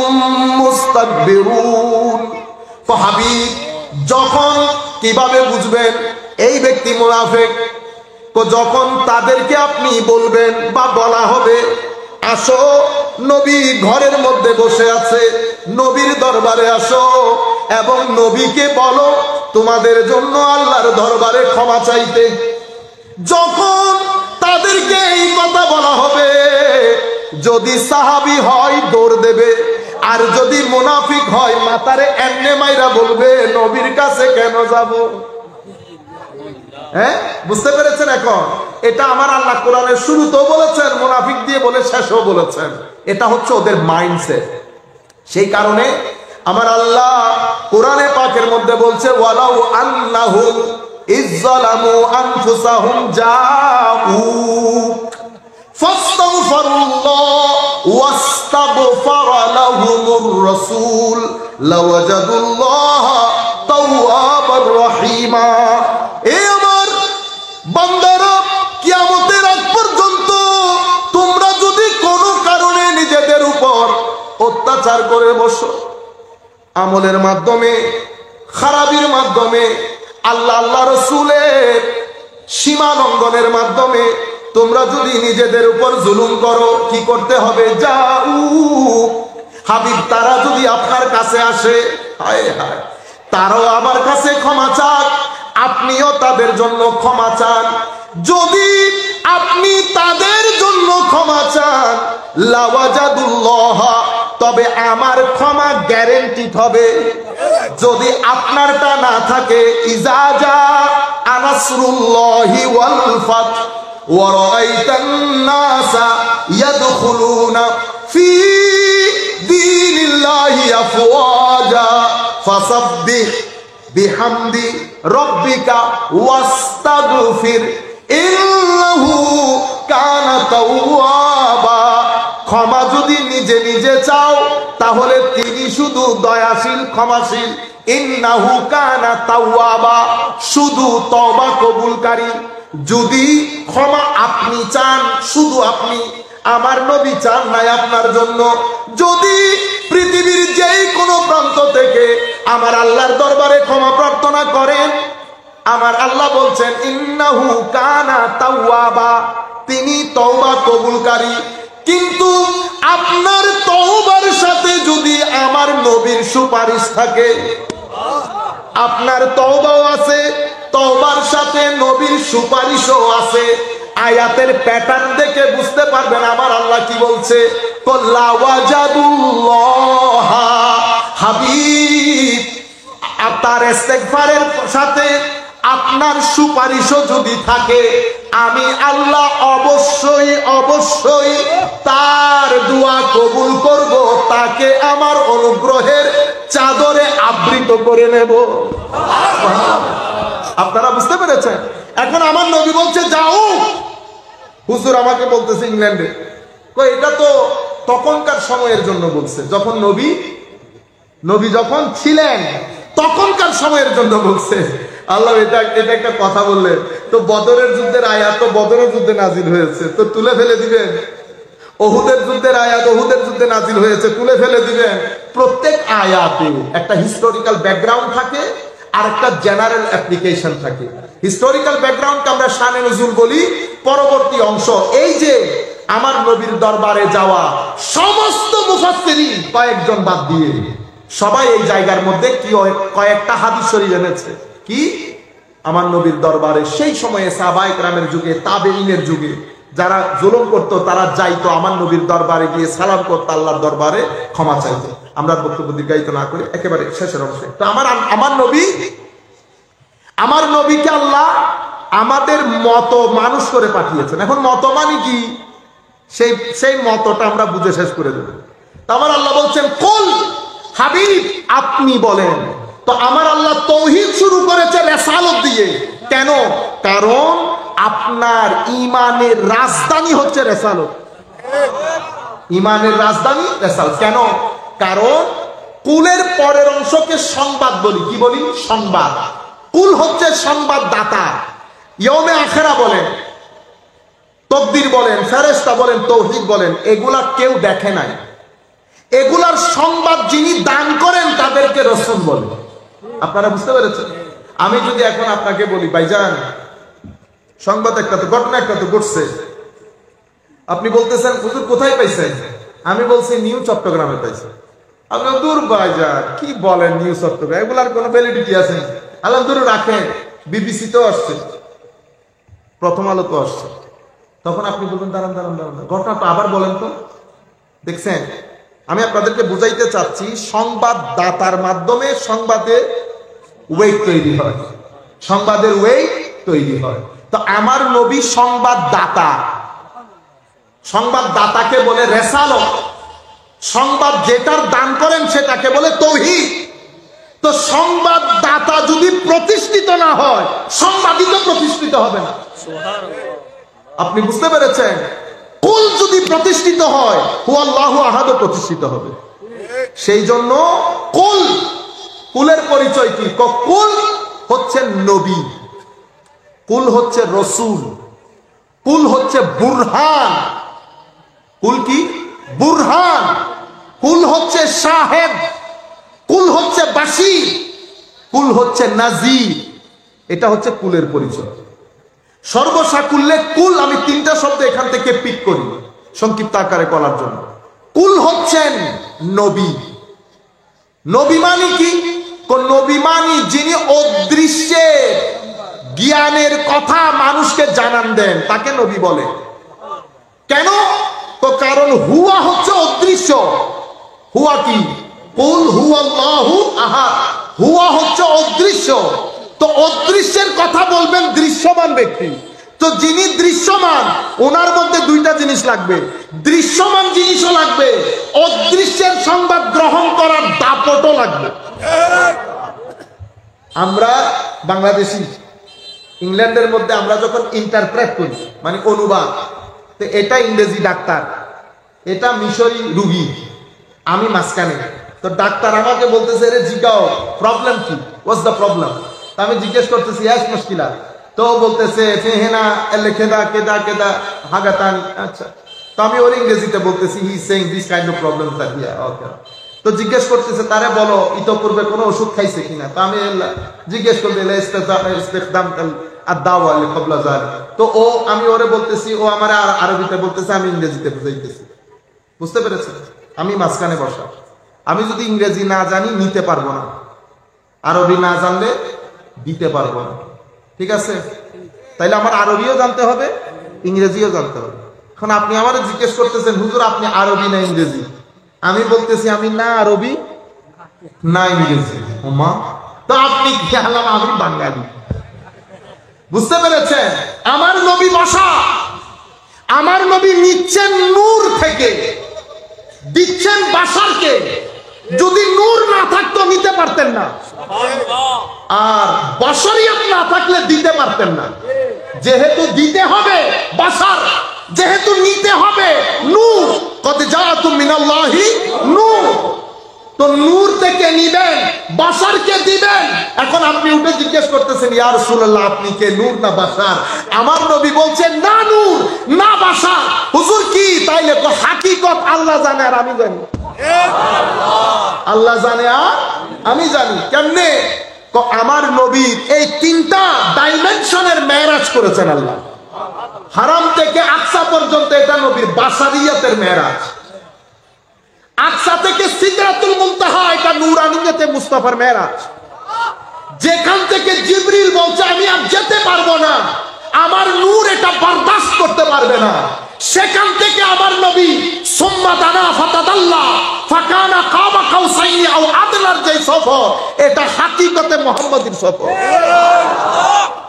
মুস্তাকবিরুন। হাবিব, যখন কিভাবে বুঝবেন এই ব্যক্তি মুনাফিক? যখন তাদেরকে আপনি বলবেন বা বলা হবে আসো, নবী ঘরের মধ্যে বসে আছে, নবীর দরবারে আসো এবং নবীকে বলো তোমাদের জন্য আল্লাহর দরবারে ক্ষমা চাইতে। যখন তাদেরকে এই কথা বলা হবে, যদি সাহাবী হয় দৌড় দেবে, আর যদি মুনাফিক হয় মাথারে এমনে মাইরা বলবে নবীর কাছে কেন যাব? হ্যাঁ, বুঝতে পেরেছেন? এখন এটা আমার আল্লাহ কোরআনের শুরুতেও বলেছেন, মুনাফিক দিয়ে বলে শেষও বলেছেন। এটা হচ্ছে ওদের মাইন্ডসেট। সেই কারণে আমার আল্লাহ কোরআনে পাকের মধ্যে বলছে ওয়ালাউ আন্নাহুম ইযযালামু আনফুসাহুম জাউক ফাস্তাগফিরুল্লাহ ওয়াস্তাগফারা লাহুমুর রাসূল লাওয়াজাদুল্লাহা তাওয়াবার রহিমা। এই আমার বান্দারা, কিয়ামতের আগ পর্যন্ত তোমরা যদি কোনো কারণে নিজেদের উপর অত্যাচার করে বসো, আমলের মাধ্যমে, খারাপির মাধ্যমে, আল্লাহ রসুলের সীমা লঙ্ঘনের মাধ্যমে তোমরা যদি নিজেদের উপর জুলুম করো, কি করতে হবে? যাও হাবিব, তারা যদি আপনার কাছে আসে, হায় হায়, তারাও আমার কাছে ক্ষমা চান, আপনিও তাদের জন্য ক্ষমা চান। যদি আপনি তাদের জন্য ক্ষমা চান, লাওয়াজাদুল্লাহ, তবে আমার ক্ষমা গ্যারান্টিড হবে। যদি আপনারটা না থাকে, ইজাজা আনাসরুল্লাহি ওয়াল ফাত ওয়া রাআইতান নাসা ইয়াদখুলুনা ফি দীনিল্লাহি আফওয়াজা ফাসাব্বিহ বিহামদি রব্বিকা ওয়াস্তাগফির ইন্নাহু কানা তাওয়াবা। ক্ষমা যদি নিজে নিজে চাও তাহলে তিনি শুধু দয়াশীল, ক্ষমাশীল। ইন্নাহু কানা তাওয়াবা, শুধু তওবা কবুলকারী। যদি ক্ষমা আপনি চান, শুধু আপনি, আমার নবী চান নাই আপনার জন্য, যদি পৃথিবীর যেই কোনো প্রান্ত থেকে আমার আল্লাহর দরবারে ক্ষমা প্রার্থনা করেন, আমার আল্লাহ বলছেন ইন্নাহু কানা তাওয়াবা, তিনি তওবা কবুলকারী। কিন্তু আপনার তওবার সাথে যদি আমার নবীর সুপারিশ থাকে, আপনার তওবাও আছে, তওবার সাথে নবীর সুপারিশও আছে। আয়াতের প্যাটার্ন দেখে বুঝতে পারবেন আমার আল্লাহ কি বলছে। লাওয়াজাদুল্লাহ, হাবিব, তার ইস্তেগফারের সাথে আপনার সুপারিশও যদি থাকে, আমি আল্লাহ অবশ্যই অবশ্যই তার দোয়া কবুল করব, তাকে আমার অনুগ্রহের চাদরে আবৃত করে নেব। আপনারা বুঝতে পেরেছেন? এখন আমার নবী বলছে যাও। হুজুর আমাকে বলতেছে ইংল্যান্ডে, এটা তো তখনকার সময়ের জন্য বলছে, যখন নবী যখন ছিলেন তখনকার সময়ের জন্য বলছে। আল্লাহ এটা একটা কথা বললেন, তো বদরের যুদ্ধের আয়াত তো বদরের যুদ্ধে নাজিল হয়েছে, তো তুলে ফেলে দিবেন। ওহুদের যুদ্ধের আয়াত ওহুদের যুদ্ধে নাজিল হয়েছে, তুলে ফেলে দিবেন। প্রত্যেক আয়াতে একটা হিস্টোরিক্যাল ব্যাকগ্রাউন্ড থাকে আর একটা জেনারেল অ্যাপ্লিকেশন থাকে। হিস্টোরিক্যাল ব্যাকগ্রাউন্ডকে আমরা শানে নুজুল বলি। পরবর্তী অংশ, এই যে আমার নবীর দরবারে যাওয়া সমস্ত মুফাসসিরিন কয়েকজন বাদ দিয়ে সবাই এই জায়গার মধ্যে কি কয়েকটা হাদিস শরীফ এনেছে। কি? আমার নবীর দরবারে সেই সময়ে সাহাবায়ে কেরামের যুগে, তাবেঈনের যুগে যারা জুলুম করতো তারা যাইতো আমার নবীর দরবারে গিয়ে সালাম করতো, আল্লাহর দরবারে ক্ষমা চাইতো। আমরা বক্তব্য দীর্ঘায়িত না করে একেবারে শেষের অংশে, তো আমার নবীকে আল্লাহ আমাদের মতো মানুষ করে পাঠিয়েছেন। এখন মত মানে কি, সেই মতটা আমরা বুঝে শেষ করে দেব। তো আমার আল্লাহ বলছেন কুল, হাবিব আপনি বলেন। তো আমার আল্লাহ তৌহিদ শুরু করেছে রিসালাত দিয়ে। কেন? কারণ আপনার ইমানের রাজধানী হচ্ছে রিসালাত। ইমানের রাজধানী রিসালাত। কেন? কারণ কুলের পরের অংশকে সংবাদ বলি। কি বলি? সংবাদ। কুল হচ্ছে সংবাদদাতা। ইয়মে আখেরা বলেন, তকদির বলেন, ফেরেশতা বলেন, তৌহিদ বলেন, এগুলা কেউ দেখে নাই। এগুলার সংবাদ যিনি দান করেন তাদেরকে রাসূল বলে। আপনারা বুঝতে পেরেছেন? আমি যদি এখন আপনাকে বলি ভাইজান সংবাদ একটা তো, ঘটনা একটা তো ঘটছে, আপনি বলতেছেন হুজুর কোথায় পাইছেন? আমি বলছি নিউ চট্টগ্রামে পাইছেন। আপনি দূর ভাইজান কি বলেন নিউ চট্টগ্রাম, এগুলার কোনো ভ্যালিডিটি আছে? আল্লাহ দূর রাখেন, বিবিসি তো আসছে, প্রথম আলো তো আসছে। তখন আপনি বলবেন দাঁড়ান দাঁড়ান দাঁড়ান, ঘটনাটা আবার বলেন তো। দেখছেন, আমি আপনাদেরকে বুঝাইতে চাচ্ছি সংবাদদাতার মাধ্যমে সংবাদের ওয়েট তৈরি হয়, সংবাদের ওয়েট তৈরি হয়। তো আমার নবী সংবাদদাতা, সংবাদদাতাকে বলে রিসালাত, সংবাদ যেটার দান করেন সেটাকে বলে তৌহিদ। তো সংবাদদাতা যদি প্রতিষ্ঠিত না হয়, সংবাদই তো প্রতিষ্ঠিত হবে না। আপনি বুঝতে পেরেছেন? কুল যদি প্রতিষ্ঠিত হয়, হুয়াল্লাহু আহাদ প্রতিষ্ঠিত হবে। সেই জন্য কুলের পরিচয় কি? কুল হচ্ছে নবী, কুল হচ্ছে রসুল, কুল হচ্ছে বুরহান। কুল কি? বুরহান। কুল হচ্ছে শাহেদ, কুল হচ্ছে বাশীর, কুল হচ্ছে নাজির। এটা হচ্ছে কুলের পরিচয়। সর্বসাকুল্যে কুল, আমি তিনটা শব্দ এখান থেকে পিক করি সংক্ষিপ্ত আকারে বলার জন্য। কুল হচ্ছেন নবী। নবী মানে কি? নবী মানে যিনি অদৃশ্যে জ্ঞানের কথা মানুষকে জানান দেন, তাকে নবী বলে। কেন? তো কারণ হুয়া হচ্ছে অদৃশ্য। হুয়া কি? কুল হুয়াল্লাহু আহাদ। হুয়া হচ্ছে অদৃশ্য। তো অদৃশ্যের কথা বলবেন দৃশ্যমান ব্যক্তি। তো যিনি দৃশ্যমান, ওনার মধ্যে দুইটা জিনিস লাগবে, দৃশ্যমান জিনিসও লাগবে, অদৃশ্যের সংবাদ গ্রহণ করার দাপটও লাগবে। আমরা বাংলাদেশি, ইংল্যান্ডের মধ্যে আমরা যখন ইন্টারপ্রেট করি, মানে অনুবাদ, তো এটা ইংরেজি ডাক্তার, এটা মিশরি রুগী, আমি মাঝখানে। তো ডাক্তার আমাকে বলতেছে রে জিগাও প্রবলেম কি, হোয়াটস দ্য প্রবলেম? তো আমি জিজ্ঞেস করতেছি ইয়াস মুশকিলা, তো বলতেছে ফেহেনা এলেখেদা কেদা কেদা হাগাতান। আচ্ছা, তো আমি ওর ইংরেজিতে বলতেছি he saying this kind of problems are here. Okay. তো জিজ্ঞেস করতেছে তারে বলো ইতপূর্বে কোনো ওষুধ খাইছে কিনা। তো আমি জিজ্ঞেস করতে ইস্তেখদাম আদ-দাওয়া ক্বাবলা যালিক। তো আমি ওরে বলতেছি, ও আমার আরবিতে বলতেছে, আমি ইংরেজিতে বুঝাইতেছি। বুঝতে পেরেছেন? আমি মাঝখানে বসা। আমি যদি ইংরেজি না জানি নিতে পারবো না, আরবি না জানলে দিতে পারবো না। ঠিক আছে? তাইলে আমার আরবিও জানতে হবে, ইংরেজিও জানতে হবে। এখন আপনি আমার জিজ্ঞেস করতেছেন হুজুর আপনি আরবি না ইংরেজি? আমি বলতেছি আমি না আরবি না ইংরেজি। ওমা, তো আপনি কি হলাম? আমি বাঙালি। বুঝতে পেরেছেন? আমার নবী বসা, আমার নবী নিচ্ছেন নূর থেকে, দিচ্ছেন বাশারকে। যদি নূর না থাকতো নিতে পারতেন না, আর বশরিয়ত না থাকলে দিতে পারতেন না। যেহেতু দিতে হবে বাশার, যেহেতু নিতে হবে নূর, কদ জাআতুম মিনাল্লাহি নূর, তো নূর থেকে নিবেন, বাশারকে দিবেন। এখন আপনি উঠে জিজ্ঞেস করতেছেন ইয়া রাসূলুল্লাহ আপনি কে, নূর না বাশার? আমার নবী বলছেন না নূর না বাশার। হুজুর কি? তাইলে তো হাকিকত আল্লাহ জানে আর আমি জানি। আল্লাহ জানে আর আমি জানি। কেমনে? আমার নবীর এই 3টা ডাইমেনশনের মেরাজ করেছেন আল্লাহ। হারাম থেকে আকসা পর্যন্ত এটা নবীর বাসারিয়াতের মেরাজ। আকসা থেকে সিদরাতুল মুনতাহা এটা নূরানিয়তে মুস্তাফার মেরাজ। যেখান থেকে জিবরিল বলছে আমি আর যেতে পারবো না, আমার নূর এটা বরদাস্ত করতে পারবে না, সেখান থেকে আমার নবী সুম্মা দানা ফাতাদাল্লা ফাকানা কাবা কাউসাইনি আও আদনার যে সফর, এটা হাকিকতে মুহাম্মাদীর সফর,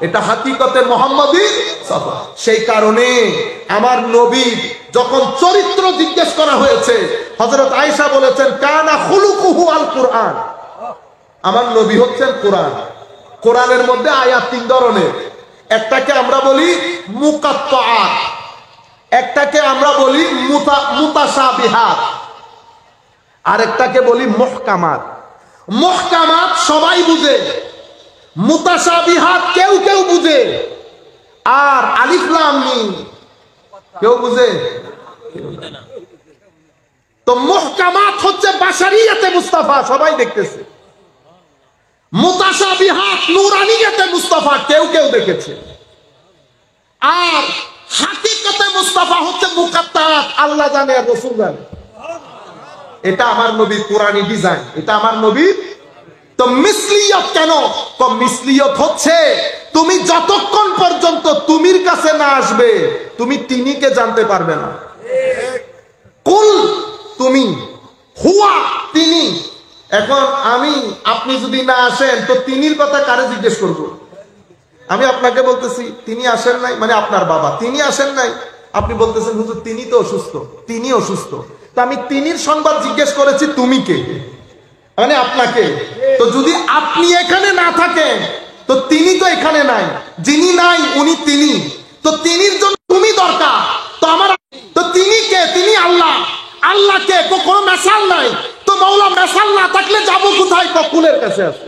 এটা হাকিকতে মুহাম্মাদীর সফর। সেই কারণে আমার নবী যখন চরিত্র জিজ্ঞেস করা হয়েছে, হযরত আয়েশা বলেছেন কানা খুলুকুহু আল কুরআন, আমার নবী হচ্ছেন কোরআন। কোরআনের মধ্যে আয়াত 3 ধরনের, একটাকে আমরা বলি মুকাত্তাআত, একটাকে আমরা বলি মুতাশাবিহাত, আরেকটাকে বলি মুহকামাত। মুহকামাত সবাই বুঝে, মুতাশাবিহাত কেউ কেউ বুঝে, আর আলিফ লাম মিম কেউ বুঝে। তো মুহকামাত হচ্ছে বাশারিয়াতে মুস্তাফা, সবাই দেখতেছে। মুতাশাবিহাত নূরানিয়াতে মুস্তাফা, কেউ কেউ দেখেছে। আর হাকিকতে মুস্তাফা হচ্ছে মুকাত্তাআত, আল্লাহ জানে আর রাসূল জানে। এটা আমার নবীর কোরআনী ডিজাইন, এটা আমার নবীর। তো মিসলিয়ত কেন? তো মিসলিয়ত হচ্ছে তুমি যতক্ষণ পর্যন্ত তুমির কাছে না আসবে তুমি তিনিকে জানতে পারবে না। কুল তুমি, হুয়া তিনি। এখন আমি আপনি যদি না আসেন তো তিনির কথা কারে জিজ্ঞেস করব? আমি আপনাকে বলতেছি তিনি আসেন নাই, মানে আপনার বাবা তিনি আসেন নাই, আপনি বলতেছেন হুজুর তিনি তো অসুস্থ, তিনি অসুস্থ। তো আমি তিনির সংবাদ জিজ্ঞেস করেছি, তুমি কে? মানে আপনাকে। তো যদি আপনি এখানে না থাকেন তো তিনি তো এখানে নাই, যিনি নাই উনি তিনি। তো তিনির জন্য তুমি দরকার। তো আমার তো তিনি কে? তিনি আল্লাহ। আল্লাহ কে? কোনো মেসাল নাই। তো মাওলা মেসাল না থাকলে যাবো কোথায়? কুলের কাছে আছে।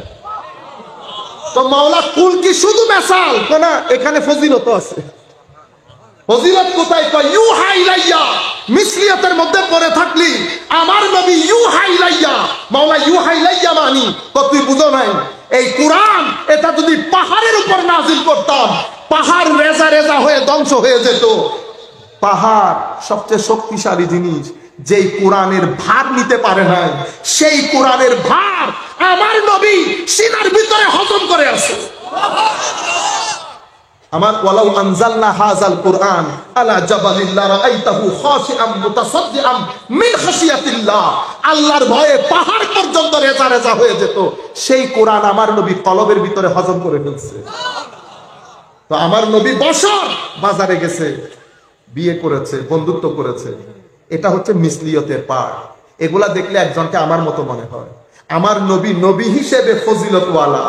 তো মাওলা কুল কি শুধু মেসাল? না, এখানে ফজিলত আছে। ফজিলত কোথায়? ইউহা ইলাইয়া। মিসলিয়াতের মধ্যে পড়ে থাকলি আমার নবী ইউহা ইলাইয়া, মাওলা ইউহা ইলাইয়া মানি তো তুই বুঝো নাই। এই কোরআন এটা যদি পাহাড়ের উপর নাজিল করতাম, পাহাড় রেজা রেজা হয়ে ধ্বংস হয়ে যেত। পাহাড় সবচেয়ে শক্তিশালী জিনিস, যেই কোরআনের ভার নিতে পারে নাই, সেই কোরআনের ভার আমার নবী সিনার ভিতরে হজম করে আছে। আমার ওয়ালাউ আনজালনা হাযাল কুরআন আলা জাবালিন লারাআইতাহু খাশিআম মুতাসাদ্দিআম মিন খাশিয়াতিল্লাহ, আল্লাহর ভয়ে পাহাড় পর্যন্ত রেজা রেজা হয়ে যেত। সেই কোরআন আমার নবী কলবের ভিতরে হজম করে ফেলছে। তো আমার নবী বছর বাজারে গেছে, বিয়ে করেছে, বন্ধুত্ব করেছে, এটা হচ্ছে মিসলিয়তের পার্ট। এগুলা দেখলে একজনকে আমার মতো মনে হয়। আমার নবী নবী হিসেবে ফজিলতওয়ালা।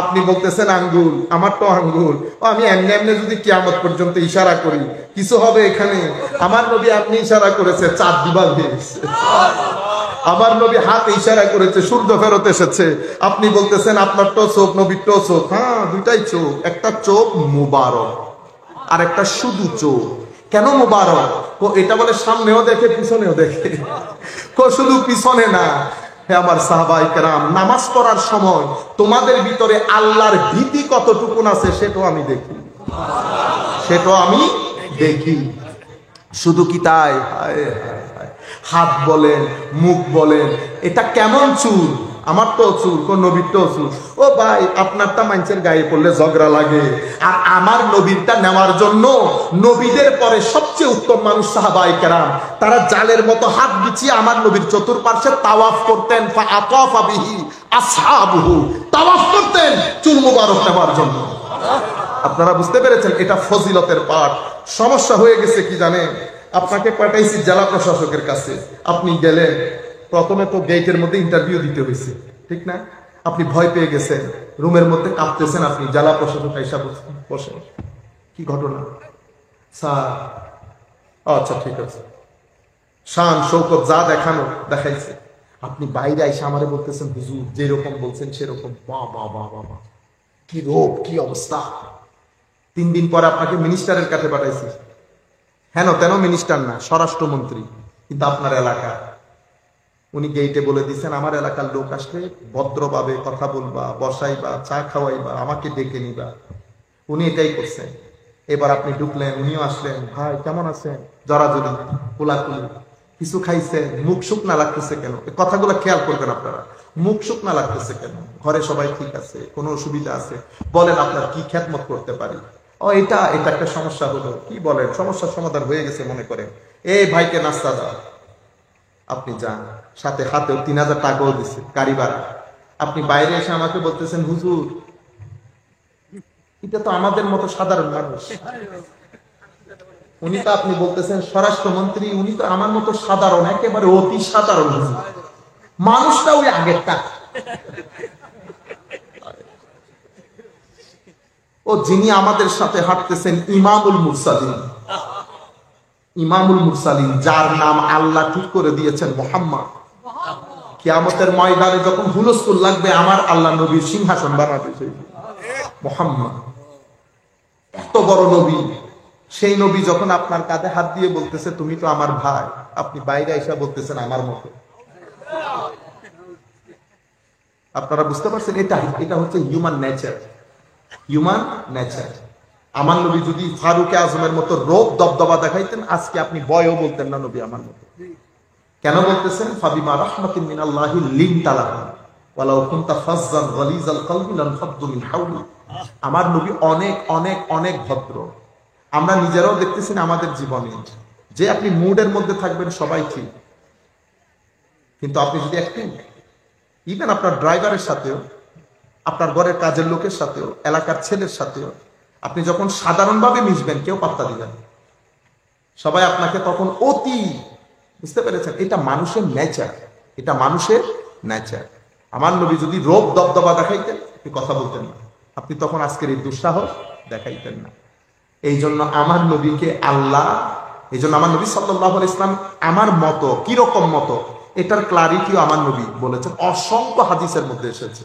আপনি বলতেছেন আঙ্গুল, আমার তো আঙ্গুল, আমি এমনি এমনি যদি কিয়ামত পর্যন্ত ইশারা করি কিছু হবে এখানে? আমার নবী আপনি ইশারা করেছে চাঁদ দিবা হয়েছে, আমার নবী হাত ইশারা করেছে সূর্য ফেরত এসেছে। আপনি বলতেছেন আপনার তো চোখ, নবীর তো চোখ। হ্যাঁ, দুইটাই চোখ, একটা চোখ মুবারক আর একটা শুধু চোখ। কেন মুবারক? এটা বলে সামনেও দেখে পিছনেও দেখে, শুধু পিছনে না। আমার সাহাবায়ে কেরাম নামাজ পড়ার সময় তোমাদের ভিতরে আল্লাহর ভীতি কতটুকুন আছে সেটাও আমি দেখি, সেটাও আমি দেখি। শুধু কি তাই? হাত বলেন, মুখ বলেন, এটা কেমন চুল? আমার তো চুল, কোন নবীর তো চুল। ও ভাই, আপনারটা মানুষের গায়ে পড়লে ঝগড়া লাগে, আর আমার নবীরটা নেওয়ার জন্য নবীদের পরে সবচেয়ে উত্তম মানুষ সাহাবায়ে কেরাম, তারা জালের মতো হাত বিছিয়ে আমার নবীর চতুর্পার্শ্বে তাওয়াফ করতেন। ফাআতাফা বিহি আসহাবুহু, তাওয়াফ করতেন চুল মুবারক নেওয়ার জন্য। আপনারা বুঝতে পেরেছেন? এটা ফজিলতের পাঠ। সমস্যা হয়ে গেছে কি জানেন? আপনাকে পাঠাইছি জেলা প্রশাসকের কাছে, আপনি গেলেন, প্রথমে তো গেটের মধ্যে ইন্টারভিউ দিতে হয়েছে, ঠিক না? আপনি ভয় পেয়ে গেছেন, রুমের মধ্যে কাঁপতেছেন, আপনি জেলা প্রশাসক আইসা বসেন, কি ঘটনা স্যার? আচ্ছা ঠিক আছে, শান শৌকত যা দেখানো দেখাইছে। আপনি বাইরে আইসা আমারে বলতেছেন হুজুর যেরকম বলছেন সেরকম। বাবা বাবা, কি রোগ, কি অবস্থা। 3 দিন পরে আপনাকে মিনিস্টারের কাছে পাঠাইছি। হেন তেন মিনিস্টার না, স্বরাষ্ট্রমন্ত্রী, কিন্তু আপনার এলাকা। উনি গেইটে বলে দিচ্ছেন আমার এলাকার লোক আসলে ভদ্রভাবে কথা বলবা, বসাইবা, চা খাওয়াইবা, আমাকে ডেকে নিবা। উনি এটাই করছেন। এবার আপনি ঢুকলেন, উনিও আসলেন, ভাই কেমন আছেন, জড়াজড়ি, কোলাকুলি, কিছু খাইছেন, মুখ শুকনা লাগতেছে কেন, এই কথাগুলো খেয়াল করবেন আপনারা। মুখ শুকনা লাগতেছে কেন, ঘরে সবাই ঠিক আছে, কোনো অসুবিধা আছে, বলেন আপনার কি খেদমত করতে পারি। ও এটা একটা সমস্যা হলো, কি বলেন, সমস্যার সমাধান হয়ে গেছে মনে করেন, এই ভাইকে নাস্তা দাও, আপনি যান, সাথে হাতেও 3000 টাকাও দিচ্ছে গাড়ি ভাড়া। আপনি বাইরে এসে আমাকে বলতেছেন হুজুর, এটা তো আমাদের মতো সাধারণ মানুষ। উনি তো, আপনি বলতেছেন স্বরাষ্ট্রমন্ত্রী, উনি তো আমার মতো সাধারণ, একেবারে অতি সাধারণ হুজুর। মানুষটা ওই আগেরটা। ও যিনি আমাদের সাথে হাঁটতেছেন ইমামুল মুরসালিন, ইমামুল মুরসালিন, যার নাম আল্লাহ ঠিক করে দিয়েছেন মুহাম্মদ। কিয়ামতের ময়দানে যখন হুলস্থুল লাগবে, আমার আল্লাহ নবীর সিংহাসন বানাবে সেই মুহাম্মদ। এত বড় নবী, সেই নবী যখন আপনার কাঁধে হাত দিয়ে বলতেছে তুমি তো আমার ভাই, আপনি বাইরে এসে বলতেছেন আমার মতো। আপনারা বুঝতে পারছেন, এটা হচ্ছে হিউম্যান নেচার, হিউম্যান নেচার। আমার নবী যদি ফারুক আজমের মতো রোগ দবদবা দেখাইতেন, আজকে আপনি বয়ও বলতেন না নবী আমার মতো। কেন বলতেছেন? ফাবিমা রাহমাতিন মিনাল্লাহি লিনতা লাহুম ওয়ালাউ কুনতা ফাজ্জান গালিজাল কলবি লানফাদ্দু মিন হাওলি। আমার নবী অনেক অনেক অনেক ভদ্র। আমরা নিজেরাও দেখতেছি না আমাদের জীবনে, যে আপনি মুডের মধ্যে থাকবেন সবাই ঠিক, কিন্তু আপনি যদি একটু, ইভেন আপনার ড্রাইভারের সাথেও, আপনার ঘরের কাজের লোকের সাথেও, এলাকার ছেলের সাথেও আপনি যখন সাধারণভাবে মিশবেন, কেউ পাত্তা দিবেন, সবাই আপনাকে তখন অতি, বুঝতে পেরেছেন? এটা মানুষের নেচার, এটা মানুষের নেচার। আমার নবী যদি রোগ দবদবা দেখাইতেন, আপনি কথা বলতেন না, আপনি তখন আজকের এই দুঃসাহস দেখাইতেন না। এই জন্য আমার নবীকে আল্লাহ, এই জন্য আমার নবী সাল্লাল্লাহু আলাইহি ওয়াসাল্লাম আমার মতো, কিরকম মতো, এটার ক্লারিটিও আমার নবী বলেছেন, অসংখ্য হাদিসের মধ্যে এসেছে।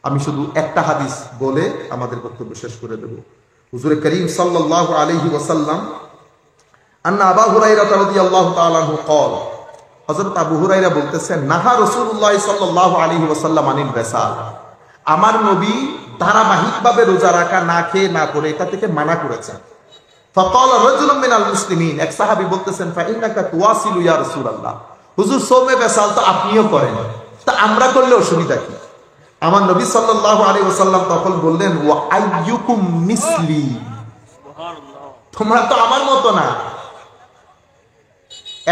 আমি শুধু একটা হাদিস বলে আমাদের বক্তব্য শেষ করে দেব। হুজুর করিম সাল্লাল্লাহু আলাইহি ওয়াসাল্লাম, আন্না আবু হুরায়রা রাদিয়াল্লাহু তাআলা আনহু قال, হযরত আবু হুরায়রা বলতেছেন, নাহা রাসূলুল্লাহ সাল্লাল্লাহু আলাইহি ওয়াসাল্লাম আনিল বিসাল, আমার নবী ধারাবাহিকভাবে রোজা রাখা, না খেয়ে না করে, এটা থেকে মানা করেছেন। ফাকাল রাজুলুম মিনাল মুসলিমিন, এক সাহাবী বলতেছেন, ফাইন্নাকা তুওয়াসিলু ইয়া রাসূলুল্লাহ, হুজুর সোমে বিসাল তো আপনিও করেন, তা আমরা করলে অসুবিধা কি? আমার নবী সাল্লাল্লাহু আলাইহি ওয়াসাল্লাম তখন বললেন, ওয়া আইয়ুকুম মিসলি, তোমরা তো আমার মতো না।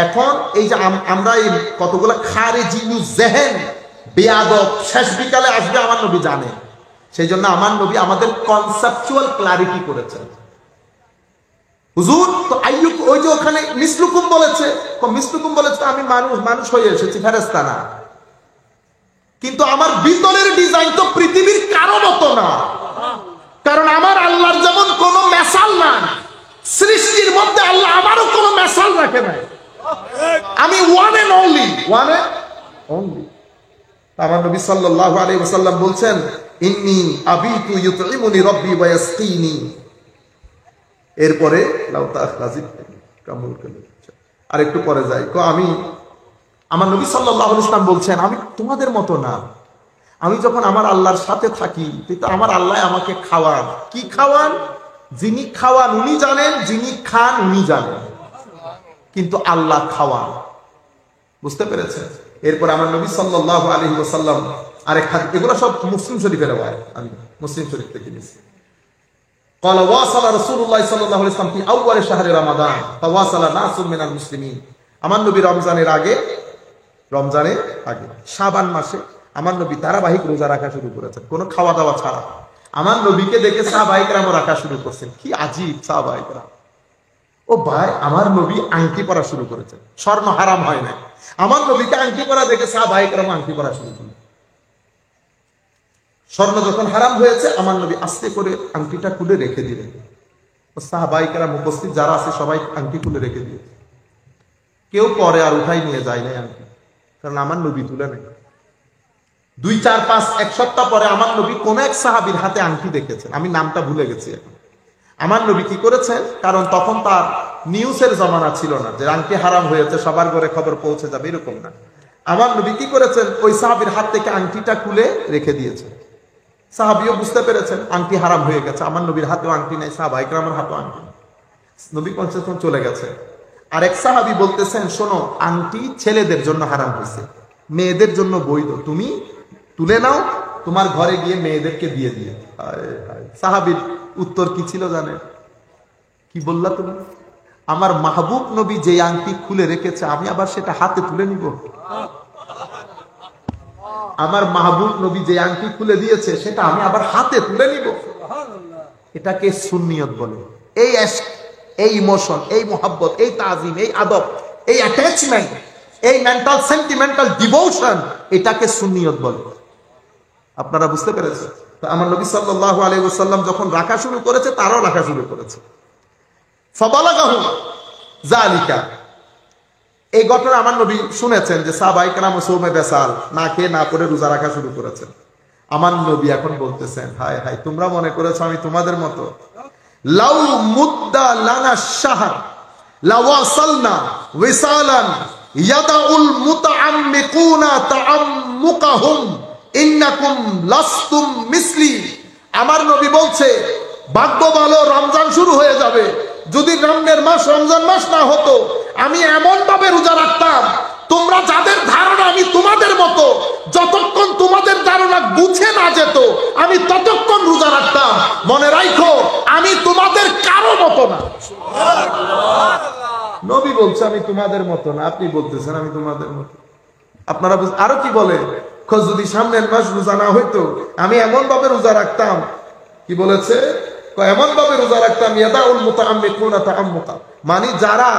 এখন এই যে আমরা এই কতগুলো খারিজি জেহেন বেয়াদব শেষ বিকালে আসবে, আমার নবী জানে, সেই জন্য আমার নবী আমাদের কনসেপচুয়াল ক্লারিটি করেছেন। হুজুর তো আইয়ুক, ওই যে ওখানে মিসলুকুম বলেছে, মিসলুকুম বলেছে আমি মানুষ হয়ে এসেছি, ফেরেশতা না, কিন্তু আমার ভিতরের ডিজাইন তো পৃথিবীর কারো মতো না, কারণ আমার আল্লাহর যেমন কোনো মেসাল নাই, সৃষ্টির মধ্যে আল্লাহ আমারও কোনো মেসাল রাখে নাই, আমি one and only, one and only. আমার নবী সাল্লাল্লাহু আলাইহি ওয়াসাল্লাম বলছেন, ইন্নী আবিতু ইউতঈমুনি রাব্বি ওয়া ইয়াসকিনি। এরপরে লাউ তাখরাজিব কামুল কালে, আর একটু পরে যাই, আমি, আমার নবী সাল্লাল্লাহু আলাইহি ওয়াসাল্লাম বলছেন, আমি তোমাদের মতো না, আমি যখন আমার আল্লাহর সাথে থাকি, তো আমার আল্লাহ আমাকে খাওয়ান। কি খাওয়ান? যিনি খাওয়ান উনি জানেন, যিনি খান উনি জানেন, কিন্তু আল্লাহ খাওয়ান। বুঝতে পেরেছেন? এরপর আমার নবী সাল্লাল্লাহু আলাইহি ওয়াসাল্লাম আরেক হাদিস, এগুলো সব মুসলিম শরীফের রওয়ায়াত, আমি মুসলিম শরীফ থেকে নিয়েছি। قال واصل رسول الله صلى الله عليه وسلم في اول شهر رمضان فواصل ناس من المسلمين। আমার নবী রমজানের আগে শাবান মাসে আমার নবী ধারাবাহিক রোজা রাখা শুরু করেছেন, কোনো খাওয়া দাওয়া ছাড়া। আমার নবীকে দেখে সাহাবায়ে কেরাম রাখা শুরু করছেন। কি আজীব সাহাবায়ে কেরাম! ও ভাই, আমার নবী আংটি পরা শুরু করেছেন, স্বর্ণ হারাম হয় না, আমার নবীকে আংটি পরা দেখে সাহাবায়ে কেরাম আংটি পরা শুরু করলেন। স্বর্ণ যখন হারাম হয়েছে, আমার নবী আস্তে করে আংটিটা খুলে রেখে দিলেন। সাহাবায়ে কেরাম উপস্থিত যারা আছে সবাই আংটি খুলে রেখে দিয়েছে, কেউ পরে আর উঠাই নিয়ে যায় নাই আংটি, কারণ আমার নবী তুলে নেই। 2, 4, 5, 1 সপ্তাহ পরে আমার নবী কোন এক সাহাবীর হাতে আংটি দেখেছেন, আমি নামটা ভুলে গেছি এখন। আমার নবী কি করেছেন, কারণ তখন তার নিউজের জমানা ছিল না যে আংটি হারাম হয়েছে সবার ঘরে খবর পৌঁছে যাবে, এরকম না। আমার নবী কি করেছেন, ওই সাহাবীর হাত থেকে আংটিটা খুলে রেখে দিয়েছেন। সাহাবীও বুঝতে পেরেছেন আংটি হারাম হয়ে গেছে, আমার নবীর হাতেও আংটি নাই, সাহাবায়ে কেরামের হাতেও আংটি নেই, নবী কনসেশন চলে গেছে। আরেক সাহাবী বলতেছেন, শোনো, আংটি ছেলেদের জন্য হারাম হয়েছে, মেয়েদের জন্য বৈধ, তুমি তুলে নাও, তোমার ঘরে গিয়ে মেয়েদেরকে দিয়ে দিয়ে। সাহাবীর উত্তর কি ছিল জানেন? কি বললা তুমি? আমার মাহবুব নবী যে আংটি খুলে রেখেছে আমি আবার সেটা হাতে তুলে নিব? আমার মাহবুব নবী যে আংটি খুলে দিয়েছে সেটা আমি আবার হাতে তুলে নিব? এটাকে সুন্নিয়ত বলে। এই ইশক, এই ইমোশন, এই মোহাব্বত, এই তাজিম, এই আদব, এই অ্যাটাচমেন্ট, এই মেন্টাল সেন্টিমেন্টাল ডিভোশন, এটাকে সুন্নিয়ত বলে। আপনারা বুঝতে পেরেছেন? তো আমার নবী সাল্লাল্লাহু আলাইহি ওয়াসাল্লাম যখন রাখা শুরু করেছে, তারাও রাখা শুরু করেছে। ফাবালাগাহু যালিকা, এই ঘটনা আমার নবী শুনেছেন যে সাহাবায়ে কেরাম সওমে বেসাল, না খেয়ে না পরে রোজা রাখা শুরু করেছেন। আমার নবী এখন বলতেছেন, হায় হায়, তোমরা মনে করেছো আমি তোমাদের মতো? লাউ মুদ্দা লানা শাহর লাওয়াসালনা ওয়াসালান ইয়াদাউল মুতাআম্মিকুনা তাআম্মুকাহুম ইন্নাকুম লাস্তুম মিসলি। আমার নবী বলছে, ভাগ্য ভালো, রমজান শুরু হয়ে যাবে, যদি রমজানের মাস রমজান মাস না হতো, আমি এমন ভাবে রোজা রাখতাম, তোমরা যাদের ধারণা আমি তোমাদের মতো, যতক্ষণ তোমাদের ধারণা গুছে না যেত আমি ততক্ষণ রোজা রাখতাম। মনে রাখো, আমি তোমাদের কারো মতো না। নবী বলছে আমি তোমাদের মতো না, আপনি বলতেছেন আমি তোমাদের মতো। আপনারা আরো কি বলে, যদি সামনের মাস রোজা না হইতো আমি এমন ভাবে রোজা রাখতাম, কি বলেছে, এমন ভাবে রোজা রাখতাম, ইয়াদাউল মুতাআম্মিকুনা তাআম্মুকা, মানে যারা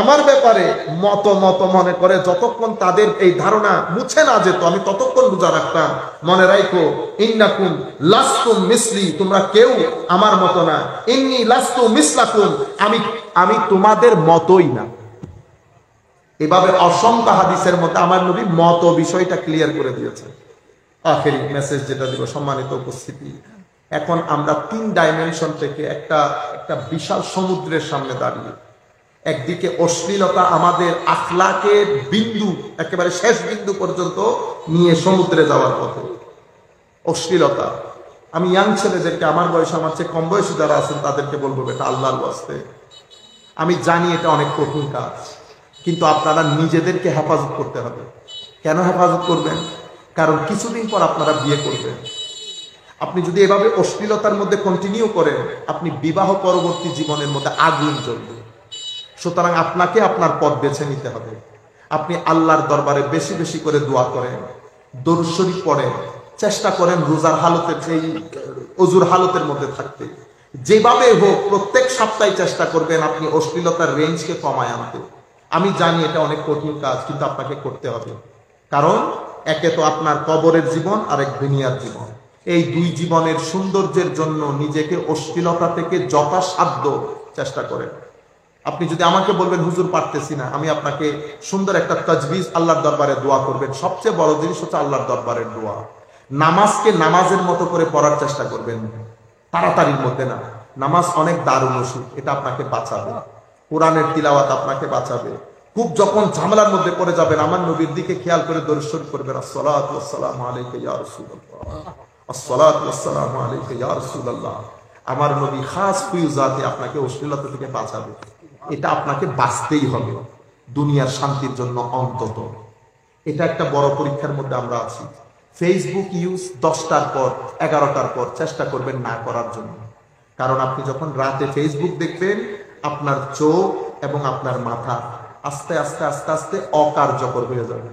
আমার ব্যাপারে মত মনে করে, যতক্ষণ তাদের এই ধারণা মুছে না যেত আমি ততক্ষণ রোজা রাখতাম। মনে রাখো, ইন্নাকুম লাস্তুম মিসলি, তোমরা কেউ আমার মতো না, ইন্নী লাস্তু মিসলাকুম, আমি তোমাদের মতোই না। এভাবে অসংখ্য হাদিসের মধ্যে আমার নবী মত বিষয়টা ক্লিয়ার করে দিয়েছে। আখেরি মেসেজ যেটা দিব, সম্মানিত উপস্থিতি, এখন আমরা 3 ডাইমেনশন থেকে একটা বিশাল সমুদ্রের সামনে দাঁড়িয়ে। একদিকে অশ্লীলতা আমাদের আখলাকের বিন্দু, একেবারে শেষ বিন্দু পর্যন্ত নিয়ে সমুদ্রে যাওয়ার পথে অশ্লীলতা। আমি ইয়াং ছেলেদেরকে, আমার বয়সে আমার চেয়ে কম বয়সী যারা আছেন তাদেরকে বলবো, এটা আল্লাহর ওয়াস্তে, আমি জানি এটা অনেক কঠিন কাজ, কিন্তু আপনারা নিজেদেরকে হেফাজত করতে হবে। কেন হেফাজত করবেন? কারণ কিছুদিন পর আপনারা বিয়ে করবেন। আপনি যদি এভাবে অশ্লীলতার মধ্যে কন্টিনিউ করেন, আপনি বিবাহ পরবর্তী জীবনের মধ্যে আগুন জ্বলবে। সুতরাং আপনাকে আপনার পথ বেছে নিতে হবে। আপনি আল্লাহর দরবারে বেশি বেশি করে দোয়া করেন, দরুদ শরীফ পড়েন, চেষ্টা করেন রোজার হালতের, এই অজুর হালতের মধ্যে থাকতে। যেভাবে হোক প্রত্যেক সপ্তাহে চেষ্টা করবেন আপনি অশ্লীলতার রেঞ্জকে কমায় আনতে। আমি জানি এটা অনেক কঠিন কাজ, কিন্তু আপনাকে করতে হবে। কারণ একে তো আপনার কবরের জীবন, আরেক দুনিয়ার জীবন। এই 2 জীবনের সৌন্দর্যের জন্য নিজেকে অশ্লীলতা থেকে যথাসাধ্য চেষ্টা করেন। আপনি যদি আমাকে বলবেন হুজুর পারতেছি না, আমি আপনাকে সুন্দর একটা তাজবিজ আল্লাহর দরবারে দোয়া করবেন। সবচেয়ে বড় জিনিস হচ্ছে আল্লাহর দরবারের দোয়া। নামাজকে নামাজের মতো করে পড়ার চেষ্টা করবেন, তাড়াতাড়ির মধ্যে না। নামাজ অনেক দারুণ ওষুধ, এটা আপনাকে বাঁচাবে। কোরআনের তিলাওয়াত আপনাকে বাঁচাবে। খুব যখন ঝামেলার মধ্যে পড়ে যাবেন, আমার নবীর দিকে খেয়াল করে দরুদ শরীফ করবেন, আসসালাতু ওয়াসসালামু আলাইকা ইয়া রাসূলুল্লাহ, আসসালাতু ওয়াসসালামু আলাইকা ইয়া রাসূলুল্লাহ। আমার নবী খাস ফিউজাতে আপনাকে অশ্লীলতা থেকে বাঁচাবে। এটা আপনাকে বাঁচতেই হবে দুনিয়ার শান্তির জন্য অন্তত। এটা একটা বড় পরীক্ষার মধ্যে আমরা আছি। ফেসবুক ইউজ 10টার পর 11টার পর চেষ্টা করবেন না করার জন্য। কারণ আপনি যখন রাতে ফেসবুক দেখবেন, আপনার চোখ এবং আপনার মাথা আস্তে আস্তে আস্তে আস্তে অকার্যকর হয়ে যাবে।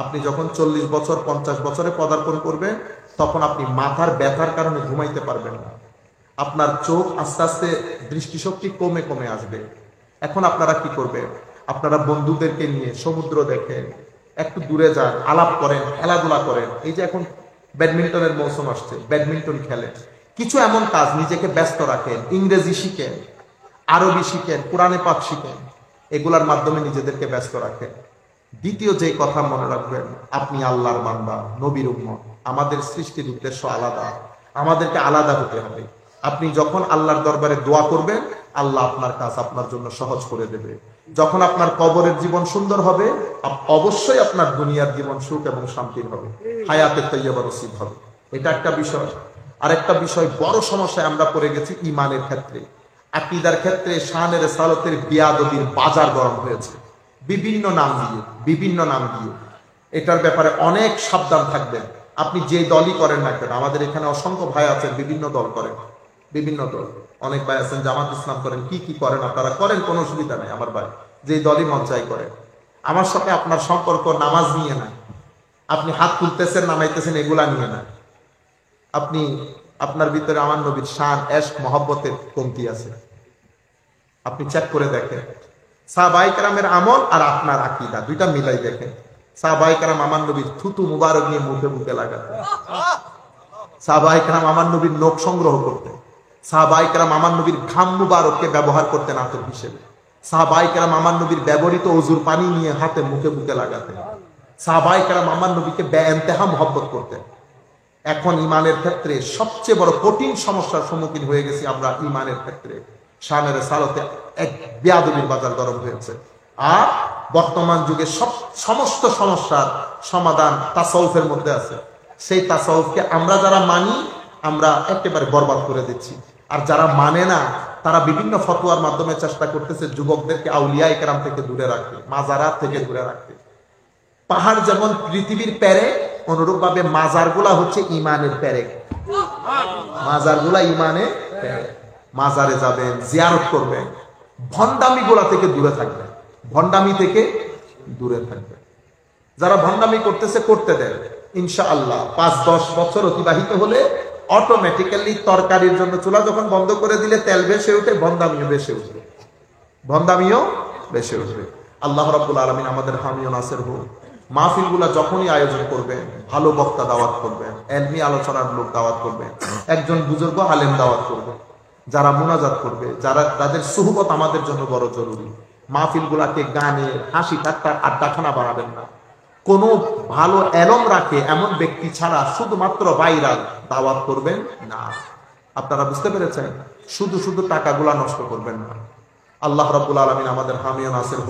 আপনি যখন 40 বছর 50 বছরে পদার্পণ করবেন, তখন আপনি মাথার ব্যথার কারণে ঘুমাইতে পারবেন না। আপনার চোখ আস্তে আস্তে দৃষ্টিশক্তি কমে কমে আসবে। এখন আপনারা কি করবেন? আপনারা বন্ধুদেরকে নিয়ে সমুদ্র দেখেন, একটু দূরে যান, আলাপ করেন, খেলাধুলা করেন। এই যে এখন ব্যাডমিন্টনের মৌসুম আসছে, ব্যাডমিন্টন খেলেন। কিছু এমন কাজ নিজেকে ব্যস্ত রাখেন, ইংরেজি শিখেন, আরবি শিখেন, কোরআনে পাক শিখেন। এগুলার মাধ্যমে নিজেদেরকে ব্যস্ত রাখেন। দ্বিতীয় যে কথা মনে রাখবেন, আপনি আল্লাহর বান্দা, নবীর উম্মত। আমাদের সৃষ্টির উদ্দেশ্য আলাদা, আমাদেরকে আলাদা হতে হবে। আপনি যখন আল্লাহর দরবারে দোয়া করবেন, আল্লাহ আপনার কাজ আপনার জন্য সহজ করে দেবে। যখন আপনার কবরের জীবন সুন্দর হবে, অবশ্যই আপনার দুনিয়ার জীবন সুখ এবং শান্তির হবে, হায়াতে তৈয়বা নসিব হবে। এটা একটা বিষয়। আরেকটা বিষয়, বড় সমস্যায় আমরা পড়ে গেছি ইমানের ক্ষেত্রে, আকীদার ক্ষেত্রে। শানের সালতের বিয়াদবির বাজার গরম হয়েছে বিভিন্ন নাম দিয়ে। এটার ব্যাপারে অনেক সাবধান থাকবেন। আপনি যে দলই করেন না কেন, আমাদের এখানে অসংখ্য ভাই আছেন বিভিন্ন দল করেন, বিভিন্ন দল। অনেক ভাই আছেন জামাত ইসলাম করেন, কি করেন আপনারা করেন, কোনো অসুবিধা নাই আমার ভাই, যে দলই মন চাই করেন। আমার সাথে আপনার সম্পর্ক নামাজ নিয়ে নাই, আপনি হাত তুলতেছেন নামাইতেছেন এগুলা নিয়ে নাই। আপনি আপনার ভিতরে আমার নবীর শান এশক মহব্বতের কমতি আছে, আপনি চেক করে দেখেন। সাহাবায়ে কেরামের আমল আর আপনার আকীদা দুইটা মিলাই দেখেন। সাহাবায়ে কেরাম আমার নবীর থুতু মুবারক নিয়ে মুখে লাগাতেন, সাহাবায়ে কেরাম আমার নবীর নখ সংগ্রহ করতেন, সাহাবায়ে কেরাম আমার নবীর ঘাম মুবারককে ব্যবহার করতেন আতর হিসেবে, সাহাবায়ে কেরাম আমার নবীর ব্যবহৃত ওযুর পানি নিয়ে হাতে মুখে লাগাতেন, সাহাবায়ে কেরাম আমার নবীকে বেইন্তেহা মহব্বত করতেন। এখন ইমানের ক্ষেত্রে সবচেয়ে বড় কঠিন সমস্যার সম্মুখীন হয়ে গেছি আমরা। ইমানের ক্ষেত্রে শানের সালতে এক বেয়াদবির বাজার গরম হয়েছে। আর বর্তমান যুগে সমস্ত সমস্যার সমাধান তাসাউফের মধ্যে আছে। সেই তাসাউফকে আমরা যারা মানি, আমরা একেবারে বরবাদ করে দিচ্ছি। আর যারা মানে না, তারা বিভিন্ন ফতোয়ার মাধ্যমে চেষ্টা করতেছে যুবকদেরকে আউলিয়া ইকরাম থেকে দূরে রাখতে, মাজারাত থেকে দূরে রাখতে। পাহাড় যেমন পৃথিবীর প্যারেক, অনুরূপ ভাবে মাজারগুলা হচ্ছে ইমানের প্যারেক। মাজারগুলা ইমানের প্যারেক। মাজারে যাবেন, জিয়ারত করবেন, ভণ্ডামি গুলা থেকে দূরে থাকবেন, ভণ্ডামি থেকে দূরে থাকবেন। যারা ভণ্ডামি করতেছে করতে দেন, ইনশাআল্লাহ 5-10 বছর অতিবাহিত হলে অটোমেটিক্যালি তরকারির জন্য চুলা যখন বন্ধ করে দিলে তেল বেশি উঠে, ভণ্ডামিও বেশি উঠবে, ভণ্ডামিও বেশি উঠবে। আল্লাহ রাব্বুল আলামিন আমাদের হামি ও নাসির হোক। মাহফিলগুলা যখনই আয়োজন করবেন, ভালো বক্তা দাওয়াত করবেন, এলমি আলোচনার লোক দাওয়াত করবেন, একজন বুজুর্গ আলেম দাওয়াত করবেন, যারা মুনাজাত করবে, যাদের সুহবত আমাদের জন্য বড় জরুরি। মাহফিলগুলাকে গানে হাসি ঠাট্টার আড্ডাখানা বানাবেন না। কোন ভালো এলম রাখে এমন ব্যক্তি ছাড়া শুধুমাত্র ভাইরাল দাওয়াত করবেন না। আপনারা বুঝতে পেরেছেন? শুধু টাকাগুলা নষ্ট করবেন না। আল্লাহ রাব্বুল আলামিন আমাদের হামি ও নাসির